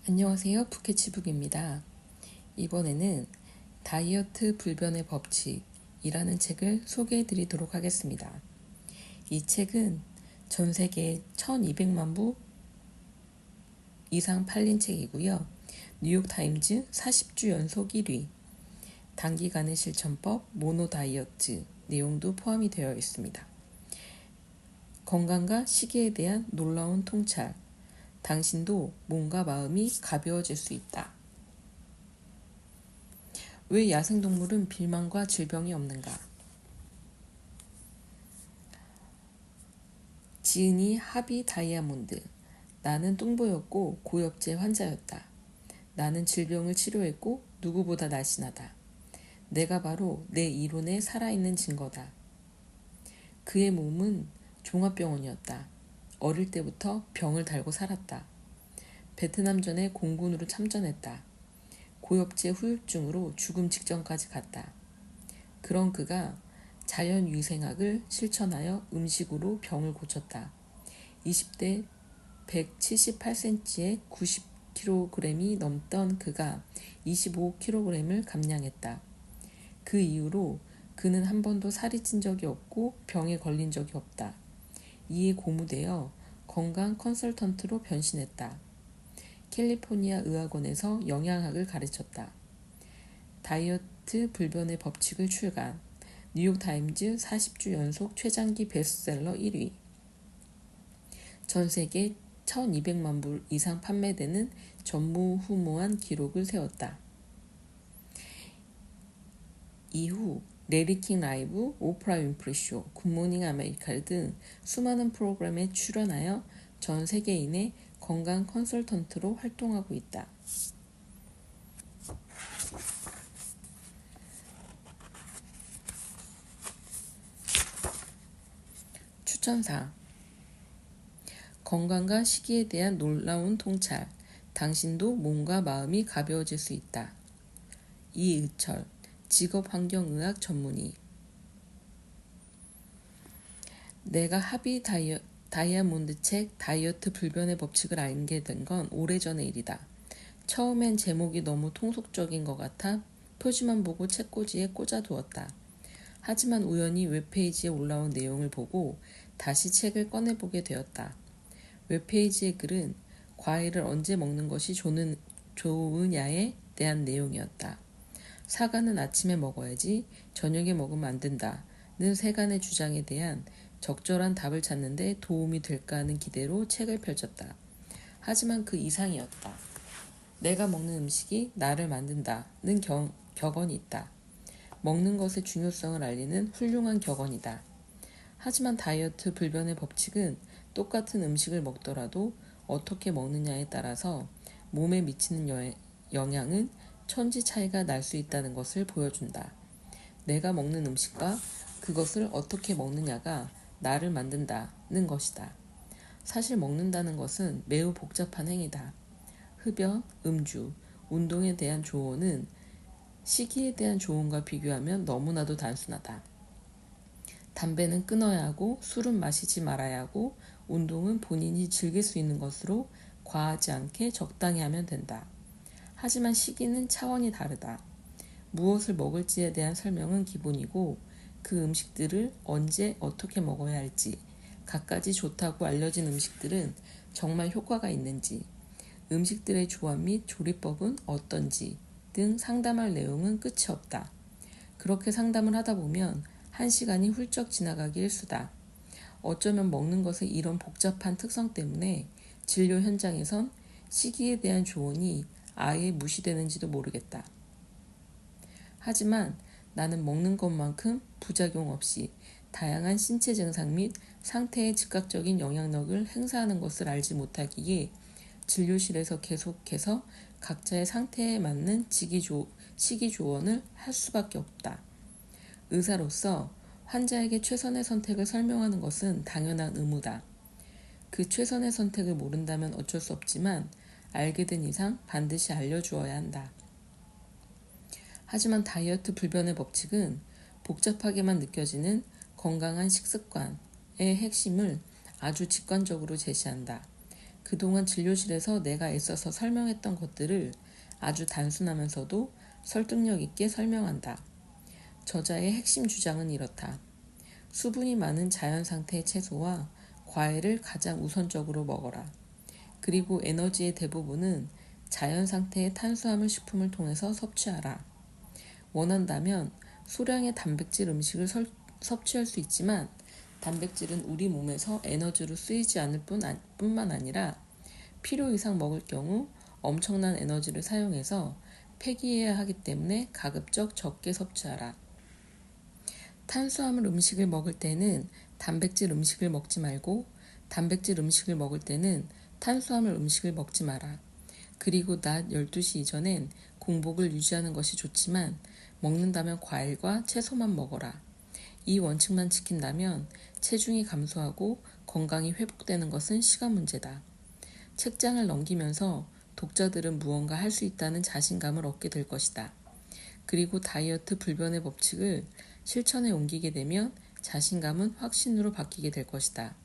안녕하세요. 부캐치북입니다. 이번에는 다이어트 불변의 법칙이라는 책을 소개해 드리도록 하겠습니다. 이 책은 전 세계 1200만 부 이상 팔린 책이고요. 뉴욕타임즈 40주 연속 1위, 단기간의 실천법, 모노 다이어트 내용도 포함이 되어 있습니다. 건강과 식이에 대한 놀라운 통찰, 당신도 몸과 마음이 가벼워질 수 있다. 왜 야생동물은 비만과 질병이 없는가? 지은이 하비 다이아몬드. 나는 뚱보였고 고엽제 환자였다. 나는 질병을 치료했고 누구보다 날씬하다. 내가 바로 내 이론의 살아있는 증거다. 그의 몸은 종합병원이었다. 어릴 때부터 병을 달고 살았다. 베트남전에 공군으로 참전했다. 고엽제 후유증으로 죽음 직전까지 갔다. 그런 그가 자연위생학을 실천하여 음식으로 병을 고쳤다. 20대 178cm에 90kg이 넘던 그가 25kg을 감량했다. 그 이후로 그는 한 번도 살이 찐 적이 없고 병에 걸린 적이 없다. 이에 고무되어 건강 컨설턴트로 변신했다. 캘리포니아 의학원에서 영양학을 가르쳤다. 다이어트 불변의 법칙을 출간, 뉴욕타임즈 40주 연속 최장기 베스트셀러 1위, 전 세계 1200만 부 이상 판매되는 전무후무한 기록을 세웠다. 이후 레리킹 라이브, 오프라 윈프리 쇼, 굿모닝 아메리카 등 수많은 프로그램에 출연하여 전 세계인의 건강 컨설턴트로 활동하고 있다. 추천사: 건강과 식이에 대한 놀라운 통찰, 당신도 몸과 마음이 가벼워질 수 있다. 이의철, 직업환경의학 전문의. 내가 하비 다이아몬드 책 다이어트 불변의 법칙을 알게 된 건 오래전의 일이다. 처음엔 제목이 너무 통속적인 것 같아 표지만 보고 책꽂이에 꽂아두었다. 하지만 우연히 웹페이지에 올라온 내용을 보고 다시 책을 꺼내보게 되었다. 웹페이지의 글은 과일을 언제 먹는 것이 좋으냐에 대한 내용이었다. 사과는 아침에 먹어야지 저녁에 먹으면 안 된다는 세간의 주장에 대한 적절한 답을 찾는 데 도움이 될까 하는 기대로 책을 펼쳤다. 하지만 그 이상이었다. 내가 먹는 음식이 나를 만든다는 격언이 있다. 먹는 것의 중요성을 알리는 훌륭한 격언이다. 하지만 다이어트 불변의 법칙은 똑같은 음식을 먹더라도 어떻게 먹느냐에 따라서 몸에 미치는 영향은 천지 차이가 날 수 있다는 것을 보여준다. 내가 먹는 음식과 그것을 어떻게 먹느냐가 나를 만든다는 것이다. 사실 먹는다는 것은 매우 복잡한 행위다. 흡연, 음주, 운동에 대한 조언은 식이에 대한 조언과 비교하면 너무나도 단순하다. 담배는 끊어야 하고 술은 마시지 말아야 하고 운동은 본인이 즐길 수 있는 것으로 과하지 않게 적당히 하면 된다. 하지만 식이는 차원이 다르다. 무엇을 먹을지에 대한 설명은 기본이고 그 음식들을 언제 어떻게 먹어야 할지, 갖가지 좋다고 알려진 음식들은 정말 효과가 있는지, 음식들의 조합 및 조리법은 어떤지 등 상담할 내용은 끝이 없다. 그렇게 상담을 하다 보면 1시간이 훌쩍 지나가기 일쑤다. 어쩌면 먹는 것의 이런 복잡한 특성 때문에 진료 현장에선 식이에 대한 조언이 아예 무시되는지도 모르겠다. 하지만 나는 먹는 것만큼 부작용 없이 다양한 신체 증상 및 상태에 즉각적인 영향력을 행사하는 것을 알지 못하기에 진료실에서 계속해서 각자의 상태에 맞는 식이 조언을 할 수밖에 없다. 의사로서 환자에게 최선의 선택을 설명하는 것은 당연한 의무다. 그 최선의 선택을 모른다면 어쩔 수 없지만 알게 된 이상 반드시 알려주어야 한다. 하지만 다이어트 불변의 법칙은 복잡하게만 느껴지는 건강한 식습관의 핵심을 아주 직관적으로 제시한다. 그동안 진료실에서 내가 애써서 설명했던 것들을 아주 단순하면서도 설득력 있게 설명한다. 저자의 핵심 주장은 이렇다. 수분이 많은 자연 상태의 채소와 과일을 가장 우선적으로 먹어라. 그리고 에너지의 대부분은 자연 상태의 탄수화물 식품을 통해서 섭취하라. 원한다면 소량의 단백질 음식을 섭취할 수 있지만 단백질은 우리 몸에서 에너지로 쓰이지 않을 뿐만 아니라 필요 이상 먹을 경우 엄청난 에너지를 사용해서 폐기해야 하기 때문에 가급적 적게 섭취하라. 탄수화물 음식을 먹을 때는 단백질 음식을 먹지 말고 단백질 음식을 먹을 때는 탄수화물 음식을 먹지 마라. 그리고 낮 12시 이전엔 공복을 유지하는 것이 좋지만 먹는다면 과일과 채소만 먹어라. 이 원칙만 지킨다면 체중이 감소하고 건강이 회복되는 것은 시간 문제다. 책장을 넘기면서 독자들은 무언가 할 수 있다는 자신감을 얻게 될 것이다. 그리고 다이어트 불변의 법칙을 실천에 옮기게 되면 자신감은 확신으로 바뀌게 될 것이다.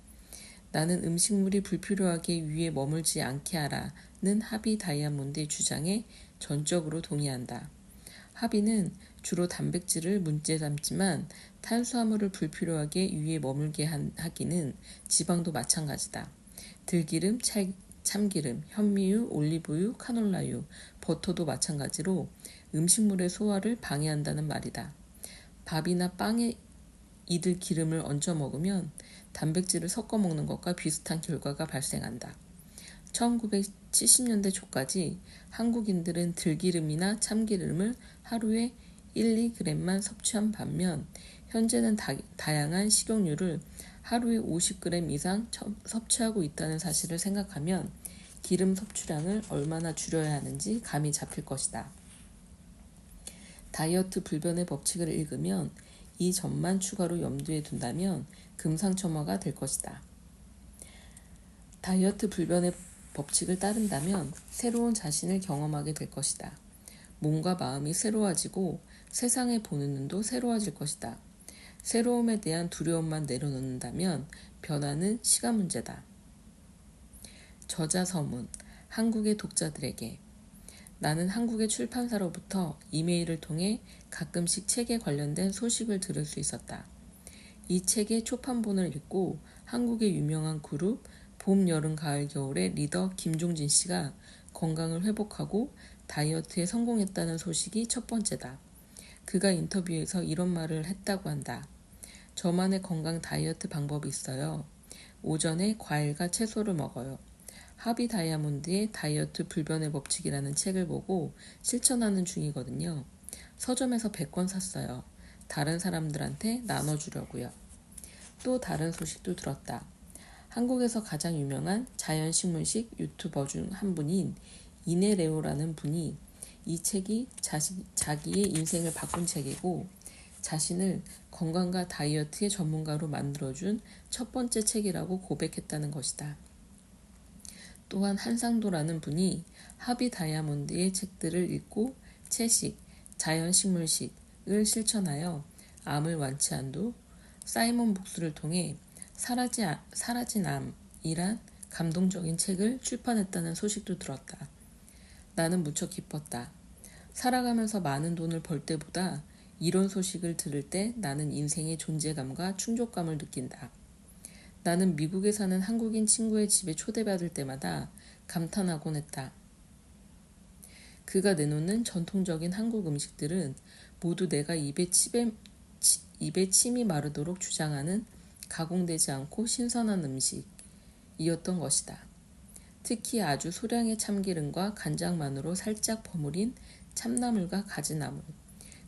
나는 음식물이 불필요하게 위에 머물지 않게 하라는 하비 다이아몬드의 주장에 전적으로 동의한다. 하비는 주로 단백질을 문제 삼지만 탄수화물을 불필요하게 위에 머물게 하기는 지방도 마찬가지다. 들기름, 참기름, 현미유, 올리브유, 카놀라유, 버터도 마찬가지로 음식물의 소화를 방해한다는 말이다. 밥이나 빵에 이들 기름을 얹어 먹으면 단백질을 섞어 먹는 것과 비슷한 결과가 발생한다. 1970년대 초까지 한국인들은 들기름이나 참기름을 하루에 1~2g만 섭취한 반면 현재는 다양한 식용유를 하루에 50g 이상 섭취하고 있다는 사실을 생각하면 기름 섭취량을 얼마나 줄여야 하는지 감이 잡힐 것이다. 다이어트 불변의 법칙을 읽으면 이 점만 추가로 염두에 둔다면 금상첨화가 될 것이다. 다이어트 불변의 법칙을 따른다면 새로운 자신을 경험하게 될 것이다. 몸과 마음이 새로워지고 세상에 보는 눈도 새로워질 것이다. 새로움에 대한 두려움만 내려놓는다면 변화는 시간 문제다. 저자 서문, 한국의 독자들에게. 나는 한국의 출판사로부터 이메일을 통해 가끔씩 책에 관련된 소식을 들을 수 있었다. 이 책의 초판본을 읽고 한국의 유명한 그룹 봄, 여름, 가을, 겨울의 리더 김종진 씨가 건강을 회복하고 다이어트에 성공했다는 소식이 첫 번째다. 그가 인터뷰에서 이런 말을 했다고 한다. 저만의 건강 다이어트 방법이 있어요. 오전에 과일과 채소를 먹어요. 하비 다이아몬드의 다이어트 불변의 법칙이라는 책을 보고 실천하는 중이거든요. 서점에서 100권 샀어요. 다른 사람들한테 나눠주려고요. 또 다른 소식도 들었다. 한국에서 가장 유명한 자연식물식 유튜버 중 한 분인 이네레오라는 분이 이 책이 자기의 인생을 바꾼 책이고 자신을 건강과 다이어트의 전문가로 만들어준 첫 번째 책이라고 고백했다는 것이다. 또한 한상도라는 분이 하비 다이아몬드의 책들을 읽고 채식, 자연식물식을 실천하여 암을 완치한 후 사이먼 북스를 통해 사라진 암이란 감동적인 책을 출판했다는 소식도 들었다. 나는 무척 기뻤다. 살아가면서 많은 돈을 벌 때보다 이런 소식을 들을 때 나는 인생의 존재감과 충족감을 느낀다. 나는 미국에 사는 한국인 친구의 집에 초대받을 때마다 감탄하곤 했다. 그가 내놓는 전통적인 한국 음식들은 모두 내가 입에 침이 마르도록 주장하는 가공되지 않고 신선한 음식이었던 것이다. 특히 아주 소량의 참기름과 간장만으로 살짝 버무린 참나물과 가지나물,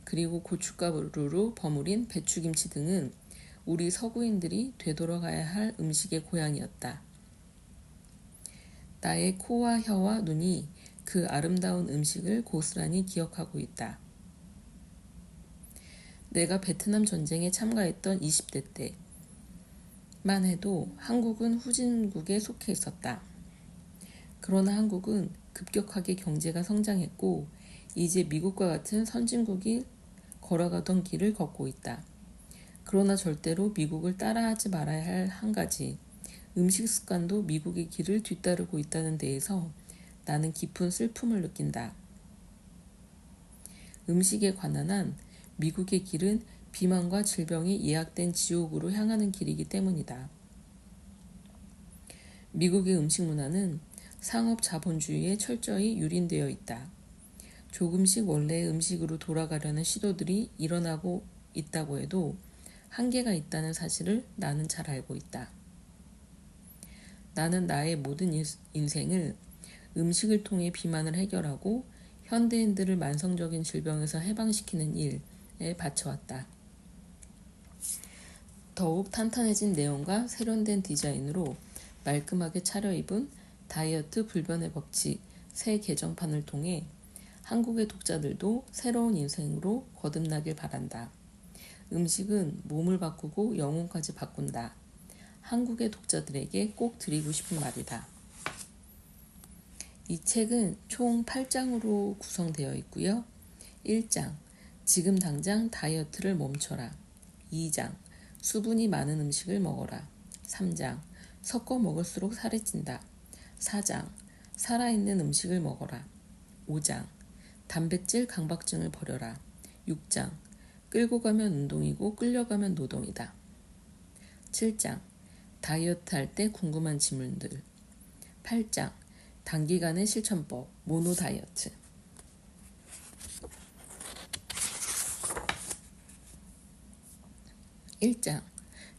그리고 고춧가루로 버무린 배추김치 등은 우리 서구인들이 되돌아가야 할 음식의 고향이었다. 나의 코와 혀와 눈이 그 아름다운 음식을 고스란히 기억하고 있다. 내가 베트남 전쟁에 참가했던 20대 때만 해도 한국은 후진국에 속해 있었다. 그러나 한국은 급격하게 경제가 성장했고 이제 미국과 같은 선진국이 걸어가던 길을 걷고 있다. 그러나 절대로 미국을 따라하지 말아야 할 한 가지, 음식 습관도 미국의 길을 뒤따르고 있다는 데에서 나는 깊은 슬픔을 느낀다. 음식에 관한 한 미국의 길은 비만과 질병이 예약된 지옥으로 향하는 길이기 때문이다. 미국의 음식 문화는 상업 자본주의에 철저히 유린되어 있다. 조금씩 원래의 음식으로 돌아가려는 시도들이 일어나고 있다고 해도 한계가 있다는 사실을 나는 잘 알고 있다. 나는 나의 모든 인생을 음식을 통해 비만을 해결하고 현대인들을 만성적인 질병에서 해방시키는 일에 바쳐왔다. 더욱 탄탄해진 내용과 세련된 디자인으로 말끔하게 차려입은 다이어트 불변의 법칙 새 개정판을 통해 한국의 독자들도 새로운 인생으로 거듭나길 바란다. 음식은 몸을 바꾸고 영혼까지 바꾼다. 한국의 독자들에게 꼭 드리고 싶은 말이다. 이 책은 총 8장으로 구성되어 있고요. 1장, 지금 당장 다이어트를 멈춰라. 2장, 수분이 많은 음식을 먹어라. 3장, 섞어 먹을수록 살이 찐다. 4장, 살아있는 음식을 먹어라. 5장, 단백질 강박증을 버려라. 6장, 끌고 가면 운동이고 끌려가면 노동이다. 7장, 다이어트 할 때 궁금한 질문들. 8장, 단기간의 실천법, 모노 다이어트. 1장,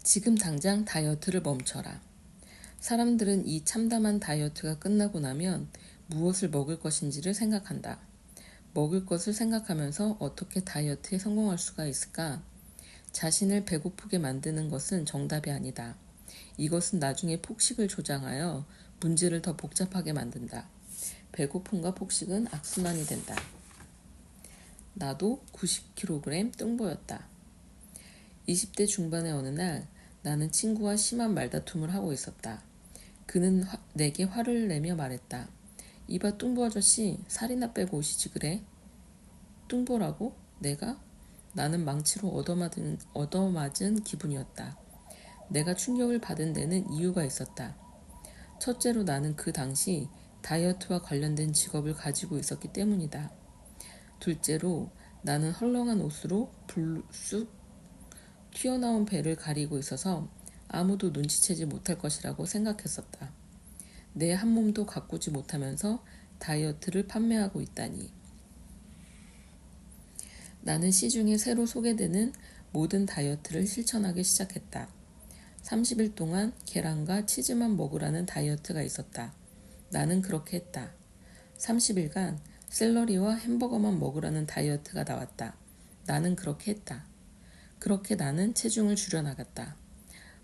지금 당장 다이어트를 멈춰라. 사람들은 이 참담한 다이어트가 끝나고 나면 무엇을 먹을 것인지를 생각한다. 먹을 것을 생각하면서 어떻게 다이어트에 성공할 수가 있을까? 자신을 배고프게 만드는 것은 정답이 아니다. 이것은 나중에 폭식을 조장하여 문제를 더 복잡하게 만든다. 배고픔과 폭식은 악순환이 된다. 나도 90kg 뚱보였다. 20대 중반의 어느 날 나는 친구와 심한 말다툼을 하고 있었다. 그는 내게 화를 내며 말했다. 이봐 뚱보 아저씨, 살이나 빼고 오시지 그래? 뚱보라고? 내가? 나는 망치로 얻어맞은 기분이었다. 내가 충격을 받은 데는 이유가 있었다. 첫째로 나는 그 당시 다이어트와 관련된 직업을 가지고 있었기 때문이다. 둘째로 나는 헐렁한 옷으로 불쑥 튀어나온 배를 가리고 있어서 아무도 눈치채지 못할 것이라고 생각했었다. 내 한 몸도 가꾸지 못하면서 다이어트를 판매하고 있다니. 나는 시중에 새로 소개되는 모든 다이어트를 실천하기 시작했다. 30일 동안 계란과 치즈만 먹으라는 다이어트가 있었다. 나는 그렇게 했다. 30일간 샐러리와 햄버거만 먹으라는 다이어트가 나왔다. 나는 그렇게 했다. 그렇게 나는 체중을 줄여나갔다.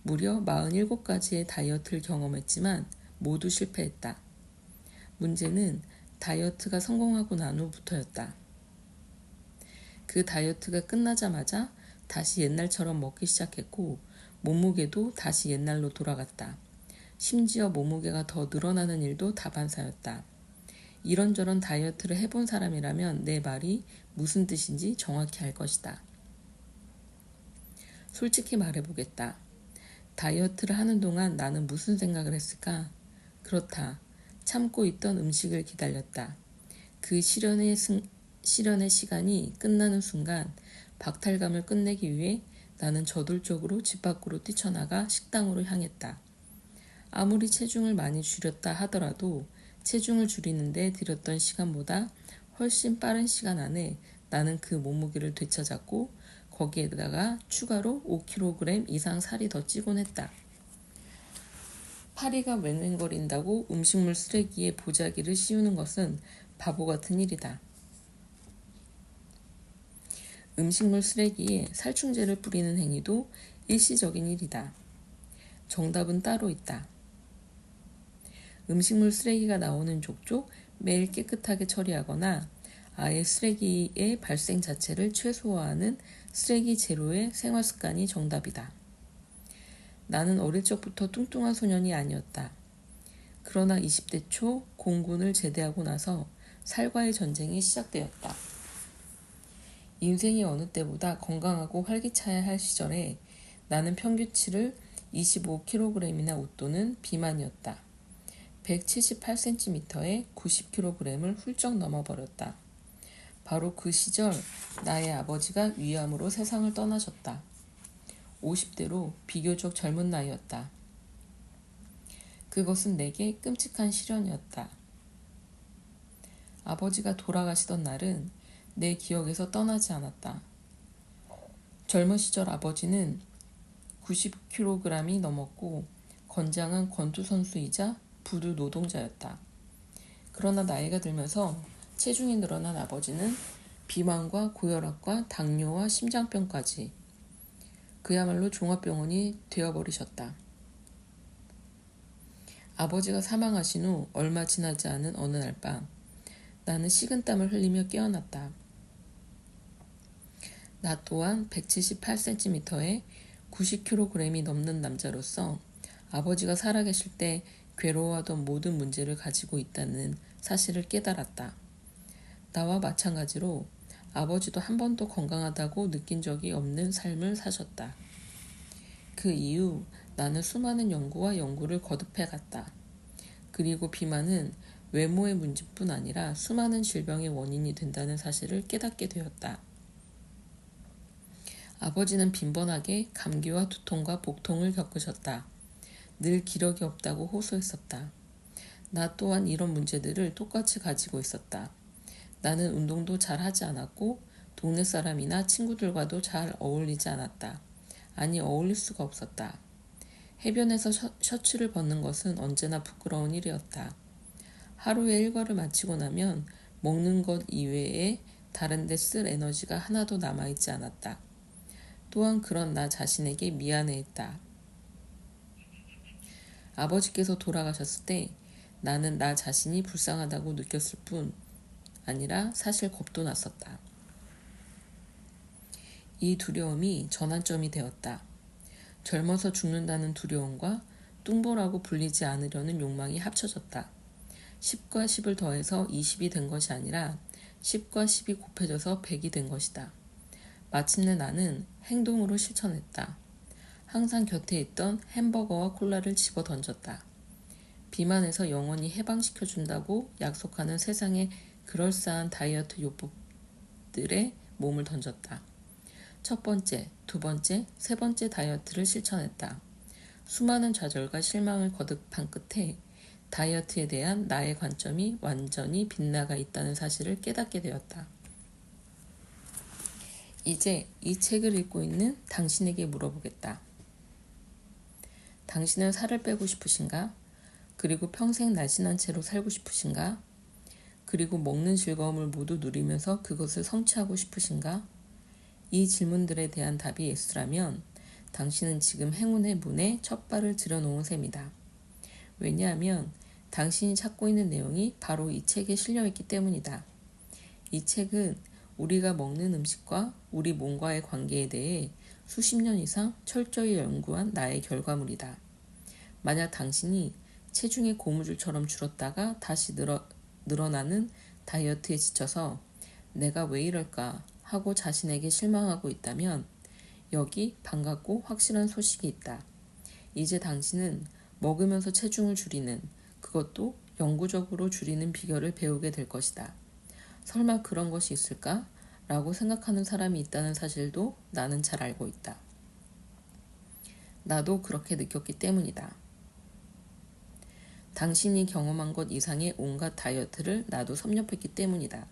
무려 47가지의 다이어트를 경험했지만 모두 실패했다. 문제는 다이어트가 성공하고 난 후부터였다. 그 다이어트가 끝나자마자 다시 옛날처럼 먹기 시작했고 몸무게도 다시 옛날로 돌아갔다. 심지어 몸무게가 더 늘어나는 일도 다반사였다. 이런저런 다이어트를 해본 사람이라면 내 말이 무슨 뜻인지 정확히 알 것이다. 솔직히 말해보겠다. 다이어트를 하는 동안 나는 무슨 생각을 했을까? 그렇다. 참고 있던 음식을 기다렸다. 그 시련의 시간이 끝나는 순간 박탈감을 끝내기 위해 나는 저돌적으로 집 밖으로 뛰쳐나가 식당으로 향했다. 아무리 체중을 많이 줄였다 하더라도 체중을 줄이는데 들였던 시간보다 훨씬 빠른 시간 안에 나는 그 몸무게를 되찾았고 거기에다가 추가로 5kg 이상 살이 더 찌곤 했다. 파리가 웽웽거린다고 음식물 쓰레기에 보자기를 씌우는 것은 바보 같은 일이다. 음식물 쓰레기에 살충제를 뿌리는 행위도 일시적인 일이다. 정답은 따로 있다. 음식물 쓰레기가 나오는 족족 매일 깨끗하게 처리하거나 아예 쓰레기의 발생 자체를 최소화하는 쓰레기 제로의 생활 습관이 정답이다. 나는 어릴 적부터 뚱뚱한 소년이 아니었다. 그러나 20대 초 공군을 제대하고 나서 살과의 전쟁이 시작되었다. 인생이 어느 때보다 건강하고 활기차야 할 시절에 나는 평균치를 25kg이나 웃도는 비만이었다. 178cm에 90kg을 훌쩍 넘어버렸다. 바로 그 시절 나의 아버지가 위암으로 세상을 떠나셨다. 50대로 비교적 젊은 나이였다. 그것은 내게 끔찍한 시련이었다. 아버지가 돌아가시던 날은 내 기억에서 떠나지 않았다. 젊은 시절 아버지는 90kg이 넘었고 건장한 권투선수이자 부두 노동자였다. 그러나 나이가 들면서 체중이 늘어난 아버지는 비만과 고혈압과 당뇨와 심장병까지 그야말로 종합병원이 되어버리셨다. 아버지가 사망하신 후 얼마 지나지 않은 어느 날 밤, 나는 식은땀을 흘리며 깨어났다. 나 또한 178cm에 90kg이 넘는 남자로서 아버지가 살아계실 때 괴로워하던 모든 문제를 가지고 있다는 사실을 깨달았다. 나와 마찬가지로 아버지도 한 번도 건강하다고 느낀 적이 없는 삶을 사셨다. 그 이후 나는 수많은 연구를 거듭해갔다. 그리고 비만은 외모의 문제뿐 아니라 수많은 질병의 원인이 된다는 사실을 깨닫게 되었다. 아버지는 빈번하게 감기와 두통과 복통을 겪으셨다. 늘 기력이 없다고 호소했었다. 나 또한 이런 문제들을 똑같이 가지고 있었다. 나는 운동도 잘 하지 않았고 동네 사람이나 친구들과도 잘 어울리지 않았다. 아니, 어울릴 수가 없었다. 해변에서 셔츠를 벗는 것은 언제나 부끄러운 일이었다. 하루의 일과를 마치고 나면 먹는 것 이외에 다른 데 쓸 에너지가 하나도 남아있지 않았다. 또한 그런 나 자신에게 미안해했다. 아버지께서 돌아가셨을 때 나는 나 자신이 불쌍하다고 느꼈을 뿐 아니라 사실 겁도 났었다. 이 두려움이 전환점이 되었다. 젊어서 죽는다는 두려움과 뚱보라고 불리지 않으려는 욕망이 합쳐졌다. 10과 10을 더해서 20이 된 것이 아니라 10과 10이 곱해져서 100이 된 것이다. 마침내 나는 행동으로 실천했다. 항상 곁에 있던 햄버거와 콜라를 집어 던졌다. 비만에서 영원히 해방시켜준다고 약속하는 세상의 그럴싸한 다이어트 요법들의 몸을 던졌다. 첫 번째, 두 번째, 세 번째 다이어트를 실천했다. 수많은 좌절과 실망을 거듭한 끝에 다이어트에 대한 나의 관점이 완전히 빗나가 있다는 사실을 깨닫게 되었다. 이제 이 책을 읽고 있는 당신에게 물어보겠다. 당신은 살을 빼고 싶으신가? 그리고 평생 날씬한 채로 살고 싶으신가? 그리고 먹는 즐거움을 모두 누리면서 그것을 성취하고 싶으신가? 이 질문들에 대한 답이 예스라면 당신은 지금 행운의 문에 첫 발을 들여놓은 셈이다. 왜냐하면 당신이 찾고 있는 내용이 바로 이 책에 실려있기 때문이다. 이 책은 우리가 먹는 음식과 우리 몸과의 관계에 대해 수십 년 이상 철저히 연구한 나의 결과물이다. 만약 당신이 체중의 고무줄처럼 줄었다가 다시 늘어나는 다이어트에 지쳐서 내가 왜 이럴까 하고 자신에게 실망하고 있다면 여기 반갑고 확실한 소식이 있다. 이제 당신은 먹으면서 체중을 줄이는, 그것도 영구적으로 줄이는 비결을 배우게 될 것이다. 설마 그런 것이 있을까? 라고 생각하는 사람이 있다는 사실도 나는 잘 알고 있다. 나도 그렇게 느꼈기 때문이다. 당신이 경험한 것 이상의 온갖 다이어트를 나도 섭렵했기 때문이다.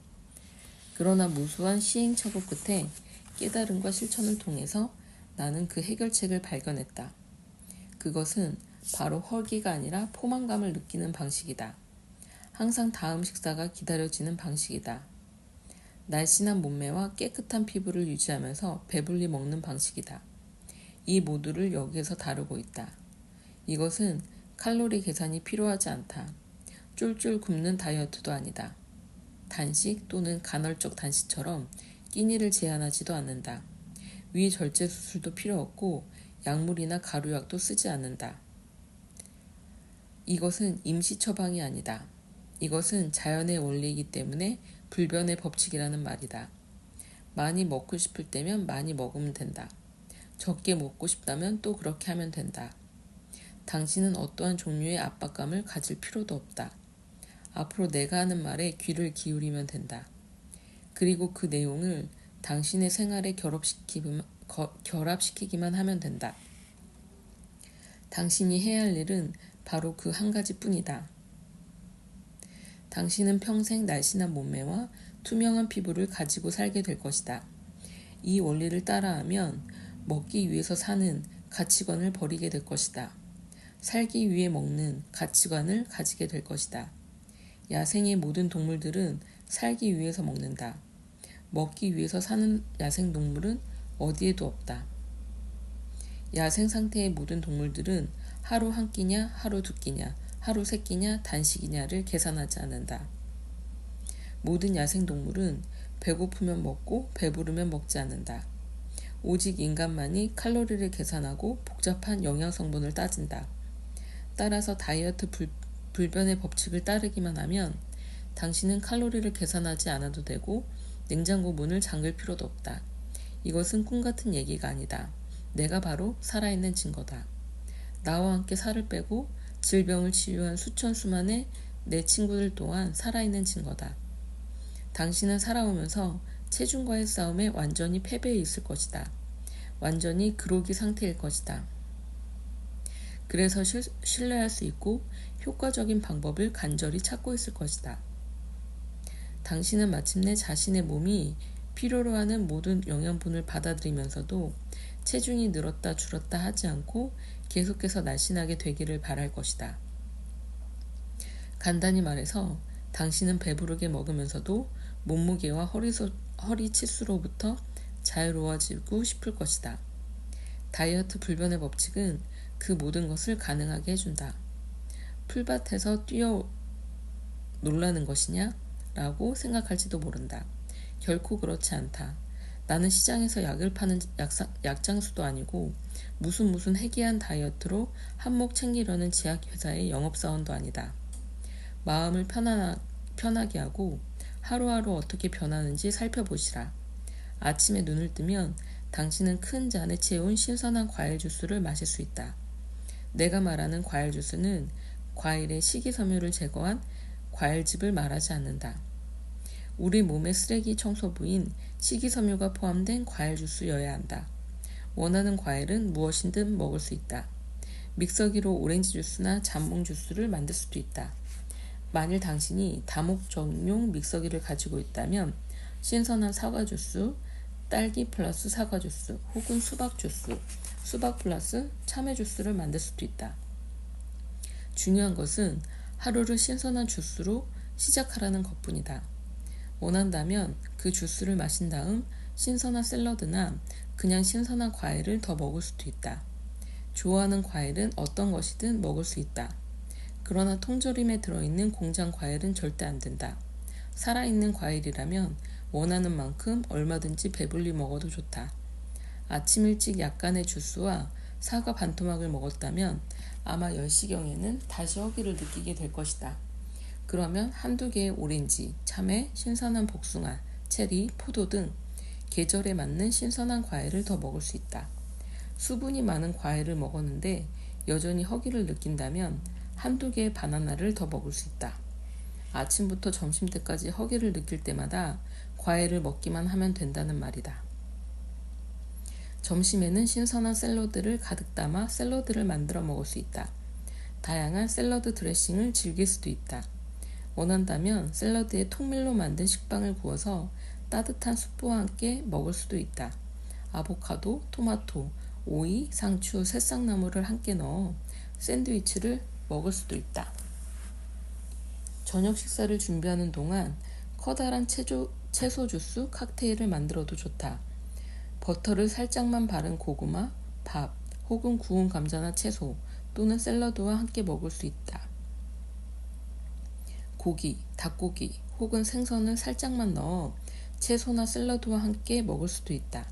그러나 무수한 시행착오 끝에 깨달음과 실천을 통해서 나는 그 해결책을 발견했다. 그것은 바로 허기가 아니라 포만감을 느끼는 방식이다. 항상 다음 식사가 기다려지는 방식이다. 날씬한 몸매와 깨끗한 피부를 유지하면서 배불리 먹는 방식이다. 이 모두를 여기에서 다루고 있다. 이것은 칼로리 계산이 필요하지 않다. 쫄쫄 굶는 다이어트도 아니다. 단식 또는 간헐적 단식처럼 끼니를 제한하지도 않는다. 위절제 수술도 필요 없고 약물이나 가루약도 쓰지 않는다. 이것은 임시 처방이 아니다. 이것은 자연의 원리이기 때문에 불변의 법칙이라는 말이다. 많이 먹고 싶을 때면 많이 먹으면 된다. 적게 먹고 싶다면 또 그렇게 하면 된다. 당신은 어떠한 종류의 압박감을 가질 필요도 없다. 앞으로 내가 하는 말에 귀를 기울이면 된다. 그리고 그 내용을 당신의 생활에 결합시키기만 하면 된다. 당신이 해야 할 일은 바로 그 한 가지뿐이다. 당신은 평생 날씬한 몸매와 투명한 피부를 가지고 살게 될 것이다. 이 원리를 따라하면 먹기 위해서 사는 가치관을 버리게 될 것이다. 살기 위해 먹는 가치관을 가지게 될 것이다. 야생의 모든 동물들은 살기 위해서 먹는다. 먹기 위해서 사는 야생동물은 어디에도 없다. 야생 상태의 모든 동물들은 하루 한 끼냐, 하루 두 끼냐, 하루 세 끼냐, 단식이냐를 계산하지 않는다. 모든 야생동물은 배고프면 먹고 배부르면 먹지 않는다. 오직 인간만이 칼로리를 계산하고 복잡한 영양성분을 따진다. 따라서 다이어트 불변의 법칙을 따르기만 하면 당신은 칼로리를 계산하지 않아도 되고 냉장고 문을 잠글 필요도 없다. 이것은 꿈같은 얘기가 아니다. 내가 바로 살아있는 증거다. 나와 함께 살을 빼고 질병을 치유한 수천 수만의 내 친구들 또한 살아있는 증거다. 당신은 살아오면서 체중과의 싸움에 완전히 패배해 있을 것이다. 완전히 그로기 상태일 것이다. 그래서 신뢰할 수 있고 효과적인 방법을 간절히 찾고 있을 것이다. 당신은 마침내 자신의 몸이 필요로 하는 모든 영양분을 받아들이면서도 체중이 늘었다 줄었다 하지 않고 계속해서 날씬하게 되기를 바랄 것이다. 간단히 말해서 당신은 배부르게 먹으면서도 몸무게와 허리 치수로부터 자유로워지고 싶을 것이다. 다이어트 불변의 법칙은 그 모든 것을 가능하게 해준다. 풀밭에서 뛰어 놀라는 것이냐? 라고 생각할지도 모른다. 결코 그렇지 않다. 나는 시장에서 약을 파는 약장수도 아니고 무슨 해괴한 다이어트로 한몫 챙기려는 제약회사의 영업사원도 아니다. 마음을 편하게 하고 하루하루 어떻게 변하는지 살펴보시라. 아침에 눈을 뜨면 당신은 큰 잔에 채운 신선한 과일 주스를 마실 수 있다. 내가 말하는 과일 주스는 과일의 식이섬유를 제거한 과일즙을 말하지 않는다. 우리 몸의 쓰레기 청소부인 식이섬유가 포함된 과일 주스여야 한다. 원하는 과일은 무엇이든 먹을 수 있다. 믹서기로 오렌지 주스나 잠봉 주스를 만들 수도 있다. 만일 당신이 다목적용 믹서기를 가지고 있다면 신선한 사과 주스, 딸기 플러스 사과 주스, 혹은 수박 주스, 수박 플러스 참외 주스를 만들 수도 있다. 중요한 것은 하루를 신선한 주스로 시작하라는 것뿐이다. 원한다면 그 주스를 마신 다음 신선한 샐러드나 그냥 신선한 과일을 더 먹을 수도 있다. 좋아하는 과일은 어떤 것이든 먹을 수 있다. 그러나 통조림에 들어있는 공장 과일은 절대 안 된다. 살아있는 과일이라면 원하는 만큼 얼마든지 배불리 먹어도 좋다. 아침 일찍 약간의 주스와 사과 반토막을 먹었다면 아마 10시경에는 다시 허기를 느끼게 될 것이다. 그러면 한두 개의 오렌지, 참외, 신선한 복숭아, 체리, 포도 등 계절에 맞는 신선한 과일을 더 먹을 수 있다. 수분이 많은 과일을 먹었는데 여전히 허기를 느낀다면 한두 개의 바나나를 더 먹을 수 있다. 아침부터 점심 때까지 허기를 느낄 때마다 과일을 먹기만 하면 된다는 말이다. 점심에는 신선한 샐러드를 가득 담아 샐러드를 만들어 먹을 수 있다. 다양한 샐러드 드레싱을 즐길 수도 있다. 원한다면 샐러드에 통밀로 만든 식빵을 구워서 따뜻한 수프와 함께 먹을 수도 있다. 아보카도, 토마토, 오이, 상추, 새싹나물을 함께 넣어 샌드위치를 먹을 수도 있다. 저녁 식사를 준비하는 동안 커다란 채소 주스 칵테일을 만들어도 좋다. 버터를 살짝만 바른 고구마, 밥, 혹은 구운 감자나 채소 또는 샐러드와 함께 먹을 수 있다. 고기, 닭고기 혹은 생선을 살짝만 넣어 채소나 샐러드와 함께 먹을 수도 있다.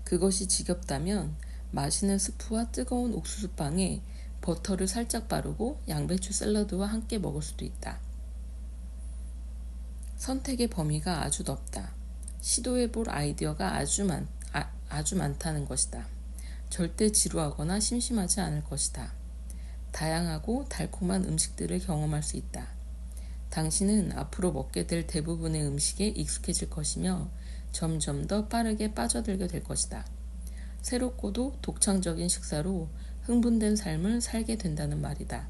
그것이 지겹다면 맛있는 스프와 뜨거운 옥수수빵에 버터를 살짝 바르고 양배추 샐러드와 함께 먹을 수도 있다. 선택의 범위가 아주 넓다. 시도해볼 아이디어가 아주 많다는 것이다. 절대 지루하거나 심심하지 않을 것이다. 다양하고 달콤한 음식들을 경험할 수 있다. 당신은 앞으로 먹게 될 대부분의 음식에 익숙해질 것이며 점점 더 빠르게 빠져들게 될 것이다. 새롭고도 독창적인 식사로 흥분된 삶을 살게 된다는 말이다.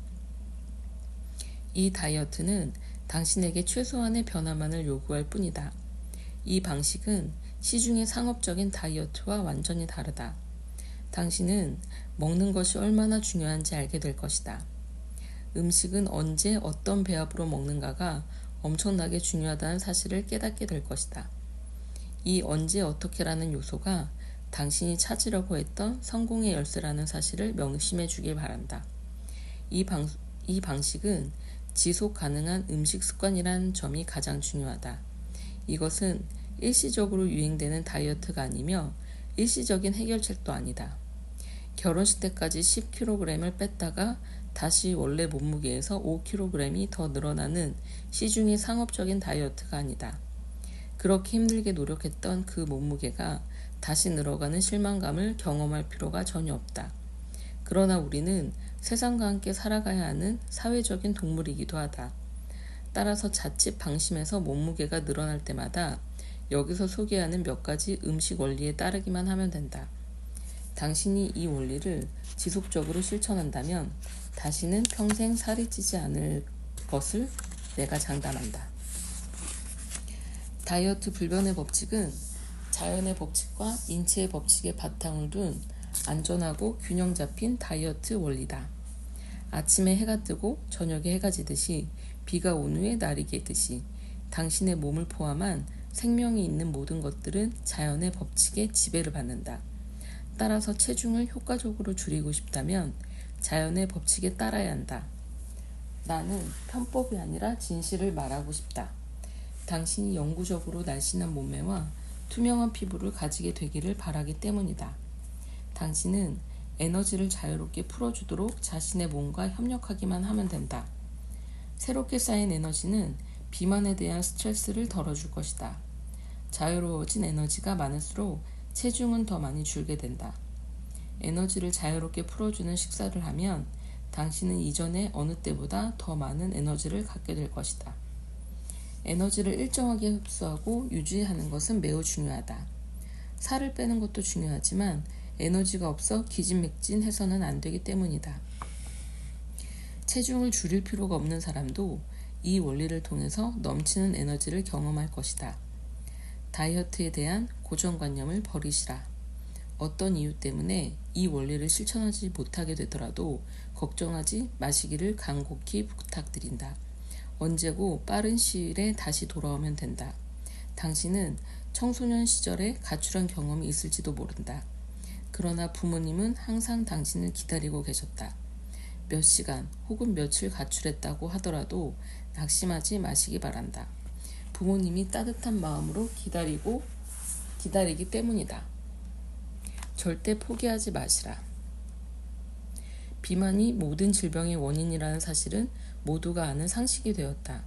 이 다이어트는 당신에게 최소한의 변화만을 요구할 뿐이다. 이 방식은 시중의 상업적인 다이어트와 완전히 다르다. 당신은 먹는 것이 얼마나 중요한지 알게 될 것이다. 음식은 언제 어떤 배합으로 먹는가가 엄청나게 중요하다는 사실을 깨닫게 될 것이다. 이 언제 어떻게라는 요소가 당신이 찾으려고 했던 성공의 열쇠라는 사실을 명심해 주길 바란다. 이 방식은 지속 가능한 음식 습관이라는 점이 가장 중요하다. 이것은 일시적으로 유행되는 다이어트가 아니며 일시적인 해결책도 아니다. 결혼식 때까지 10kg을 뺐다가 다시 원래 몸무게에서 5kg이 더 늘어나는 시중의 상업적인 다이어트가 아니다. 그렇게 힘들게 노력했던 그 몸무게가 다시 늘어가는 실망감을 경험할 필요가 전혀 없다. 그러나 우리는 세상과 함께 살아가야 하는 사회적인 동물이기도 하다. 따라서 자칫 방심해서 몸무게가 늘어날 때마다 여기서 소개하는 몇 가지 음식 원리에 따르기만 하면 된다. 당신이 이 원리를 지속적으로 실천한다면 다시는 평생 살이 찌지 않을 것을 내가 장담한다. 다이어트 불변의 법칙은 자연의 법칙과 인체의 법칙에 바탕을 둔 안전하고 균형 잡힌 다이어트 원리다. 아침에 해가 뜨고 저녁에 해가 지듯이 비가 온 후에 날이 개듯이 당신의 몸을 포함한 생명이 있는 모든 것들은 자연의 법칙에 지배를 받는다. 따라서 체중을 효과적으로 줄이고 싶다면 자연의 법칙에 따라야 한다. 나는 편법이 아니라 진실을 말하고 싶다. 당신이 영구적으로 날씬한 몸매와 투명한 피부를 가지게 되기를 바라기 때문이다. 당신은 에너지를 자유롭게 풀어주도록 자신의 몸과 협력하기만 하면 된다. 새롭게 쌓인 에너지는 비만에 대한 스트레스를 덜어줄 것이다. 자유로워진 에너지가 많을수록 체중은 더 많이 줄게 된다. 에너지를 자유롭게 풀어주는 식사를 하면 당신은 이전에 어느 때보다 더 많은 에너지를 갖게 될 것이다. 에너지를 일정하게 흡수하고 유지하는 것은 매우 중요하다. 살을 빼는 것도 중요하지만 에너지가 없어 기진맥진해서는 안 되기 때문이다. 체중을 줄일 필요가 없는 사람도 이 원리를 통해서 넘치는 에너지를 경험할 것이다. 다이어트에 대한 고정관념을 버리시라. 어떤 이유 때문에 이 원리를 실천하지 못하게 되더라도 걱정하지 마시기를 간곡히 부탁드린다. 언제고 빠른 시일에 다시 돌아오면 된다. 당신은 청소년 시절에 가출한 경험이 있을지도 모른다. 그러나 부모님은 항상 당신을 기다리고 계셨다. 몇 시간 혹은 며칠 가출했다고 하더라도 낙심하지 마시기 바란다. 부모님이 따뜻한 마음으로 기다리기 때문이다. 절대 포기하지 마시라. 비만이 모든 질병의 원인이라는 사실은 모두가 아는 상식이 되었다.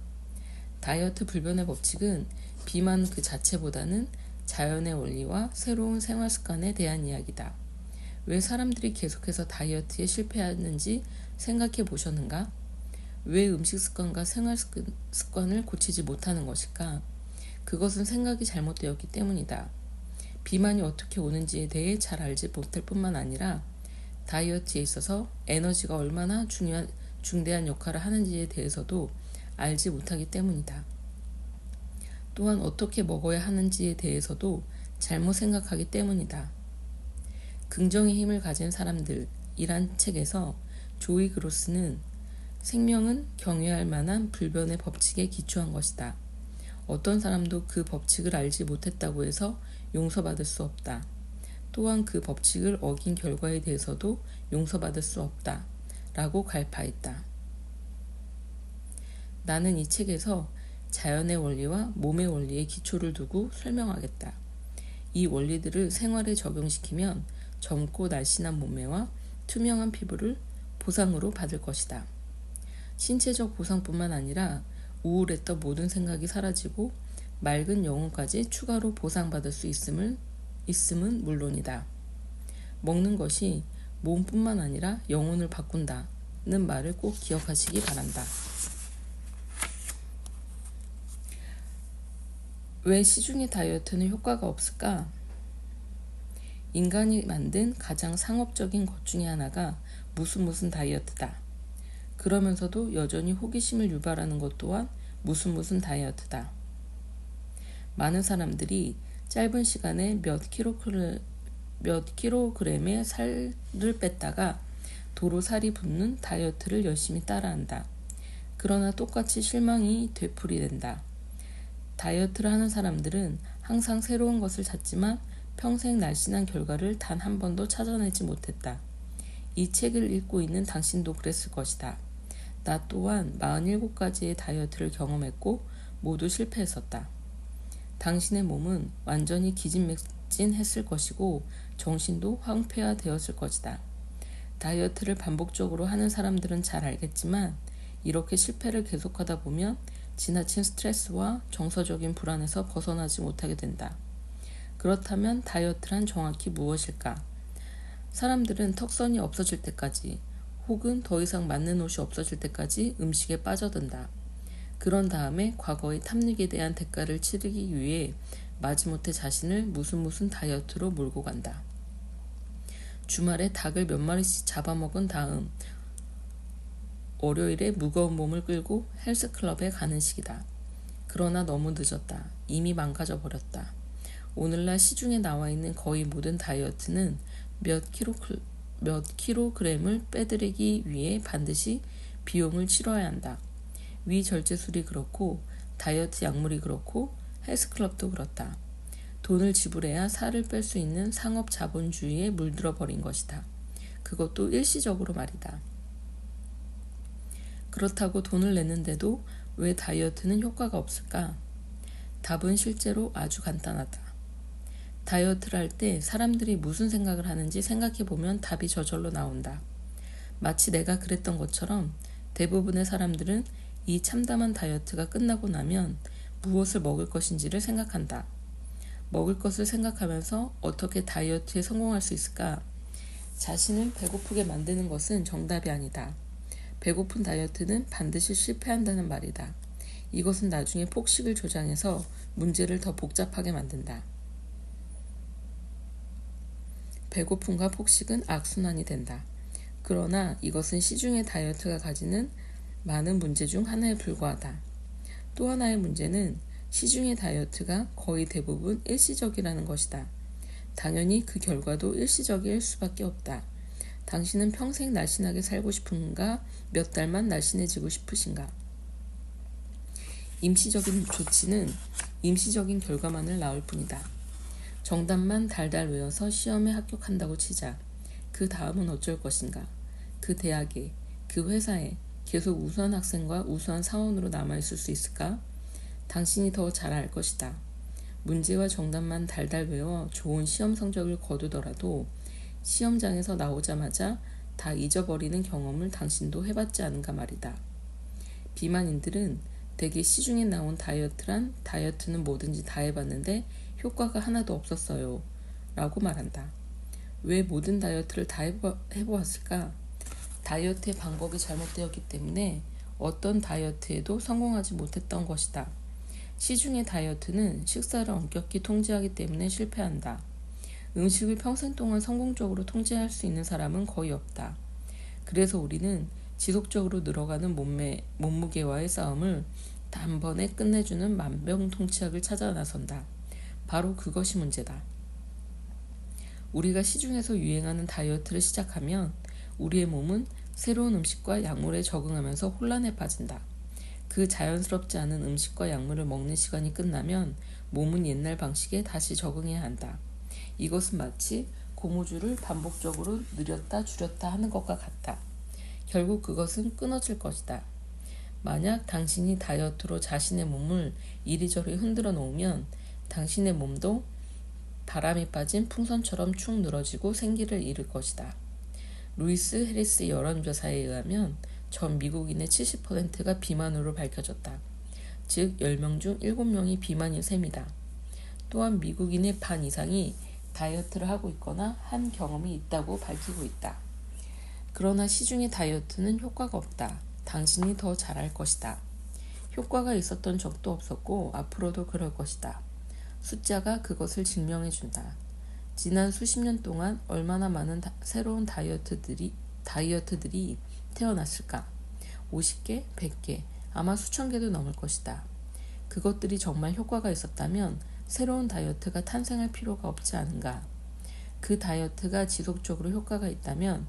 다이어트 불변의 법칙은 비만 그 자체보다는 자연의 원리와 새로운 생활 습관에 대한 이야기다. 왜 사람들이 계속해서 다이어트에 실패하는지 생각해 보셨는가? 왜 음식 습관과 생활 습관을 고치지 못하는 것일까? 그것은 생각이 잘못되었기 때문이다. 비만이 어떻게 오는지에 대해 잘 알지 못할 뿐만 아니라 다이어트에 있어서 에너지가 얼마나 중대한 역할을 하는지에 대해서도 알지 못하기 때문이다. 또한 어떻게 먹어야 하는지에 대해서도 잘못 생각하기 때문이다. 긍정의 힘을 가진 사람들이란 책에서 조이 그로스는 생명은 경외할 만한 불변의 법칙에 기초한 것이다. 어떤 사람도 그 법칙을 알지 못했다고 해서 용서받을 수 없다. 또한 그 법칙을 어긴 결과에 대해서도 용서받을 수 없다. 라고 갈파했다. 나는 이 책에서 자연의 원리와 몸의 원리에 기초를 두고 설명하겠다. 이 원리들을 생활에 적용시키면 젊고 날씬한 몸매와 투명한 피부를 보상으로 받을 것이다. 신체적 보상뿐만 아니라 우울했던 모든 생각이 사라지고 맑은 영혼까지 추가로 보상받을 수 있음은 물론이다. 먹는 것이 몸뿐만 아니라 영혼을 바꾼다. 말을 꼭 기억하시기 바란다. 왜 시중의 다이어트는 효과가 없을까? 인간이 만든 가장 상업적인 것 중에 하나가 무슨 다이어트다. 그러면서도 여전히 호기심을 유발하는 것 또한 무슨 다이어트다. 많은 사람들이 짧은 시간에 몇 킬로그램의 살을 뺐다가 도로 살이 붙는 다이어트를 열심히 따라한다. 그러나 똑같이 실망이 되풀이된다. 다이어트를 하는 사람들은 항상 새로운 것을 찾지만 평생 날씬한 결과를 단 한 번도 찾아내지 못했다. 이 책을 읽고 있는 당신도 그랬을 것이다. 나 또한 47가지의 다이어트를 경험했고 모두 실패했었다. 당신의 몸은 완전히 기진맥진했을 것이고 정신도 황폐화되었을 것이다. 다이어트를 반복적으로 하는 사람들은 잘 알겠지만 이렇게 실패를 계속하다 보면 지나친 스트레스와 정서적인 불안에서 벗어나지 못하게 된다. 그렇다면 다이어트란 정확히 무엇일까? 사람들은 턱선이 없어질 때까지 혹은 더 이상 맞는 옷이 없어질 때까지 음식에 빠져든다. 그런 다음에 과거의 탐닉에 대한 대가를 치르기 위해 마지못해 자신을 무슨 다이어트로 몰고 간다. 주말에 닭을 몇 마리씩 잡아먹은 다음 월요일에 무거운 몸을 끌고 헬스클럽에 가는 식이다. 그러나 너무 늦었다. 이미 망가져 버렸다. 오늘날 시중에 나와 있는 거의 모든 다이어트는 몇 킬로그램을 빼드리기 위해 반드시 비용을 치러야 한다. 위절제술이 그렇고 다이어트 약물이 그렇고 헬스클럽도 그렇다. 돈을 지불해야 살을 뺄 수 있는 상업 자본주의에 물들어 버린 것이다. 그것도 일시적으로 말이다. 그렇다고 돈을 냈는데도 왜 다이어트는 효과가 없을까? 답은 실제로 아주 간단하다. 다이어트를 할 때 사람들이 무슨 생각을 하는지 생각해보면 답이 저절로 나온다. 마치 내가 그랬던 것처럼 대부분의 사람들은 이 참담한 다이어트가 끝나고 나면 무엇을 먹을 것인지를 생각한다. 먹을 것을 생각하면서 어떻게 다이어트에 성공할 수 있을까? 자신을 배고프게 만드는 것은 정답이 아니다. 배고픈 다이어트는 반드시 실패한다는 말이다. 이것은 나중에 폭식을 조장해서 문제를 더 복잡하게 만든다. 배고픔과 폭식은 악순환이 된다. 그러나 이것은 시중의 다이어트가 가지는 많은 문제 중 하나에 불과하다. 또 하나의 문제는 시중의 다이어트가 거의 대부분 일시적이라는 것이다. 당연히 그 결과도 일시적일 수밖에 없다. 당신은 평생 날씬하게 살고 싶은가? 몇 달만 날씬해지고 싶으신가? 임시적인 조치는 임시적인 결과만을 낳을 뿐이다. 정답만 달달 외워서 시험에 합격한다고 치자. 그 다음은 어쩔 것인가? 그 대학에, 그 회사에 계속 우수한 학생과 우수한 사원으로 남아있을 수 있을까? 당신이 더 잘 알 것이다. 문제와 정답만 달달 외워 좋은 시험 성적을 거두더라도 시험장에서 나오자마자 다 잊어버리는 경험을 당신도 해봤지 않은가 말이다. 비만인들은 대개 시중에 나온 다이어트는 뭐든지 다 해봤는데 효과가 하나도 없었어요 라고 말한다. 왜 모든 다이어트를 다 해보았을까? 다이어트의 방법이 잘못되었기 때문에 어떤 다이어트에도 성공하지 못했던 것이다. 시중의 다이어트는 식사를 엄격히 통제하기 때문에 실패한다. 음식을 평생 동안 성공적으로 통제할 수 있는 사람은 거의 없다. 그래서 우리는 지속적으로 늘어가는 몸무게와의 싸움을 단번에 끝내주는 만병통치약을 찾아 나선다. 바로 그것이 문제다. 우리가 시중에서 유행하는 다이어트를 시작하면 우리의 몸은 새로운 음식과 약물에 적응하면서 혼란에 빠진다. 그 자연스럽지 않은 음식과 약물을 먹는 시간이 끝나면 몸은 옛날 방식에 다시 적응해야 한다. 이것은 마치 고무줄을 반복적으로 늘렸다 줄였다 하는 것과 같다. 결국 그것은 끊어질 것이다. 만약 당신이 다이어트로 자신의 몸을 이리저리 흔들어 놓으면 당신의 몸도 바람이 빠진 풍선처럼 축 늘어지고 생기를 잃을 것이다. 루이스 해리스 여론조사에 의하면 전 미국인의 70%가 비만으로 밝혀졌다. 즉 10명 중 7명이 비만인 셈이다. 또한 미국인의 반 이상이 다이어트를 하고 있거나 한 경험이 있다고 밝히고 있다. 그러나 시중의 다이어트는 효과가 없다. 당신이 더 잘할 것이다. 효과가 있었던 적도 없었고 앞으로도 그럴 것이다. 숫자가 그것을 증명해준다. 지난 수십 년 동안 얼마나 많은 새로운 다이어트들이 태어났을까? 50개, 100개, 아마 수천 개도 넘을 것이다. 그것들이 정말 효과가 있었다면 새로운 다이어트가 탄생할 필요가 없지 않은가? 그 다이어트가 지속적으로 효과가 있다면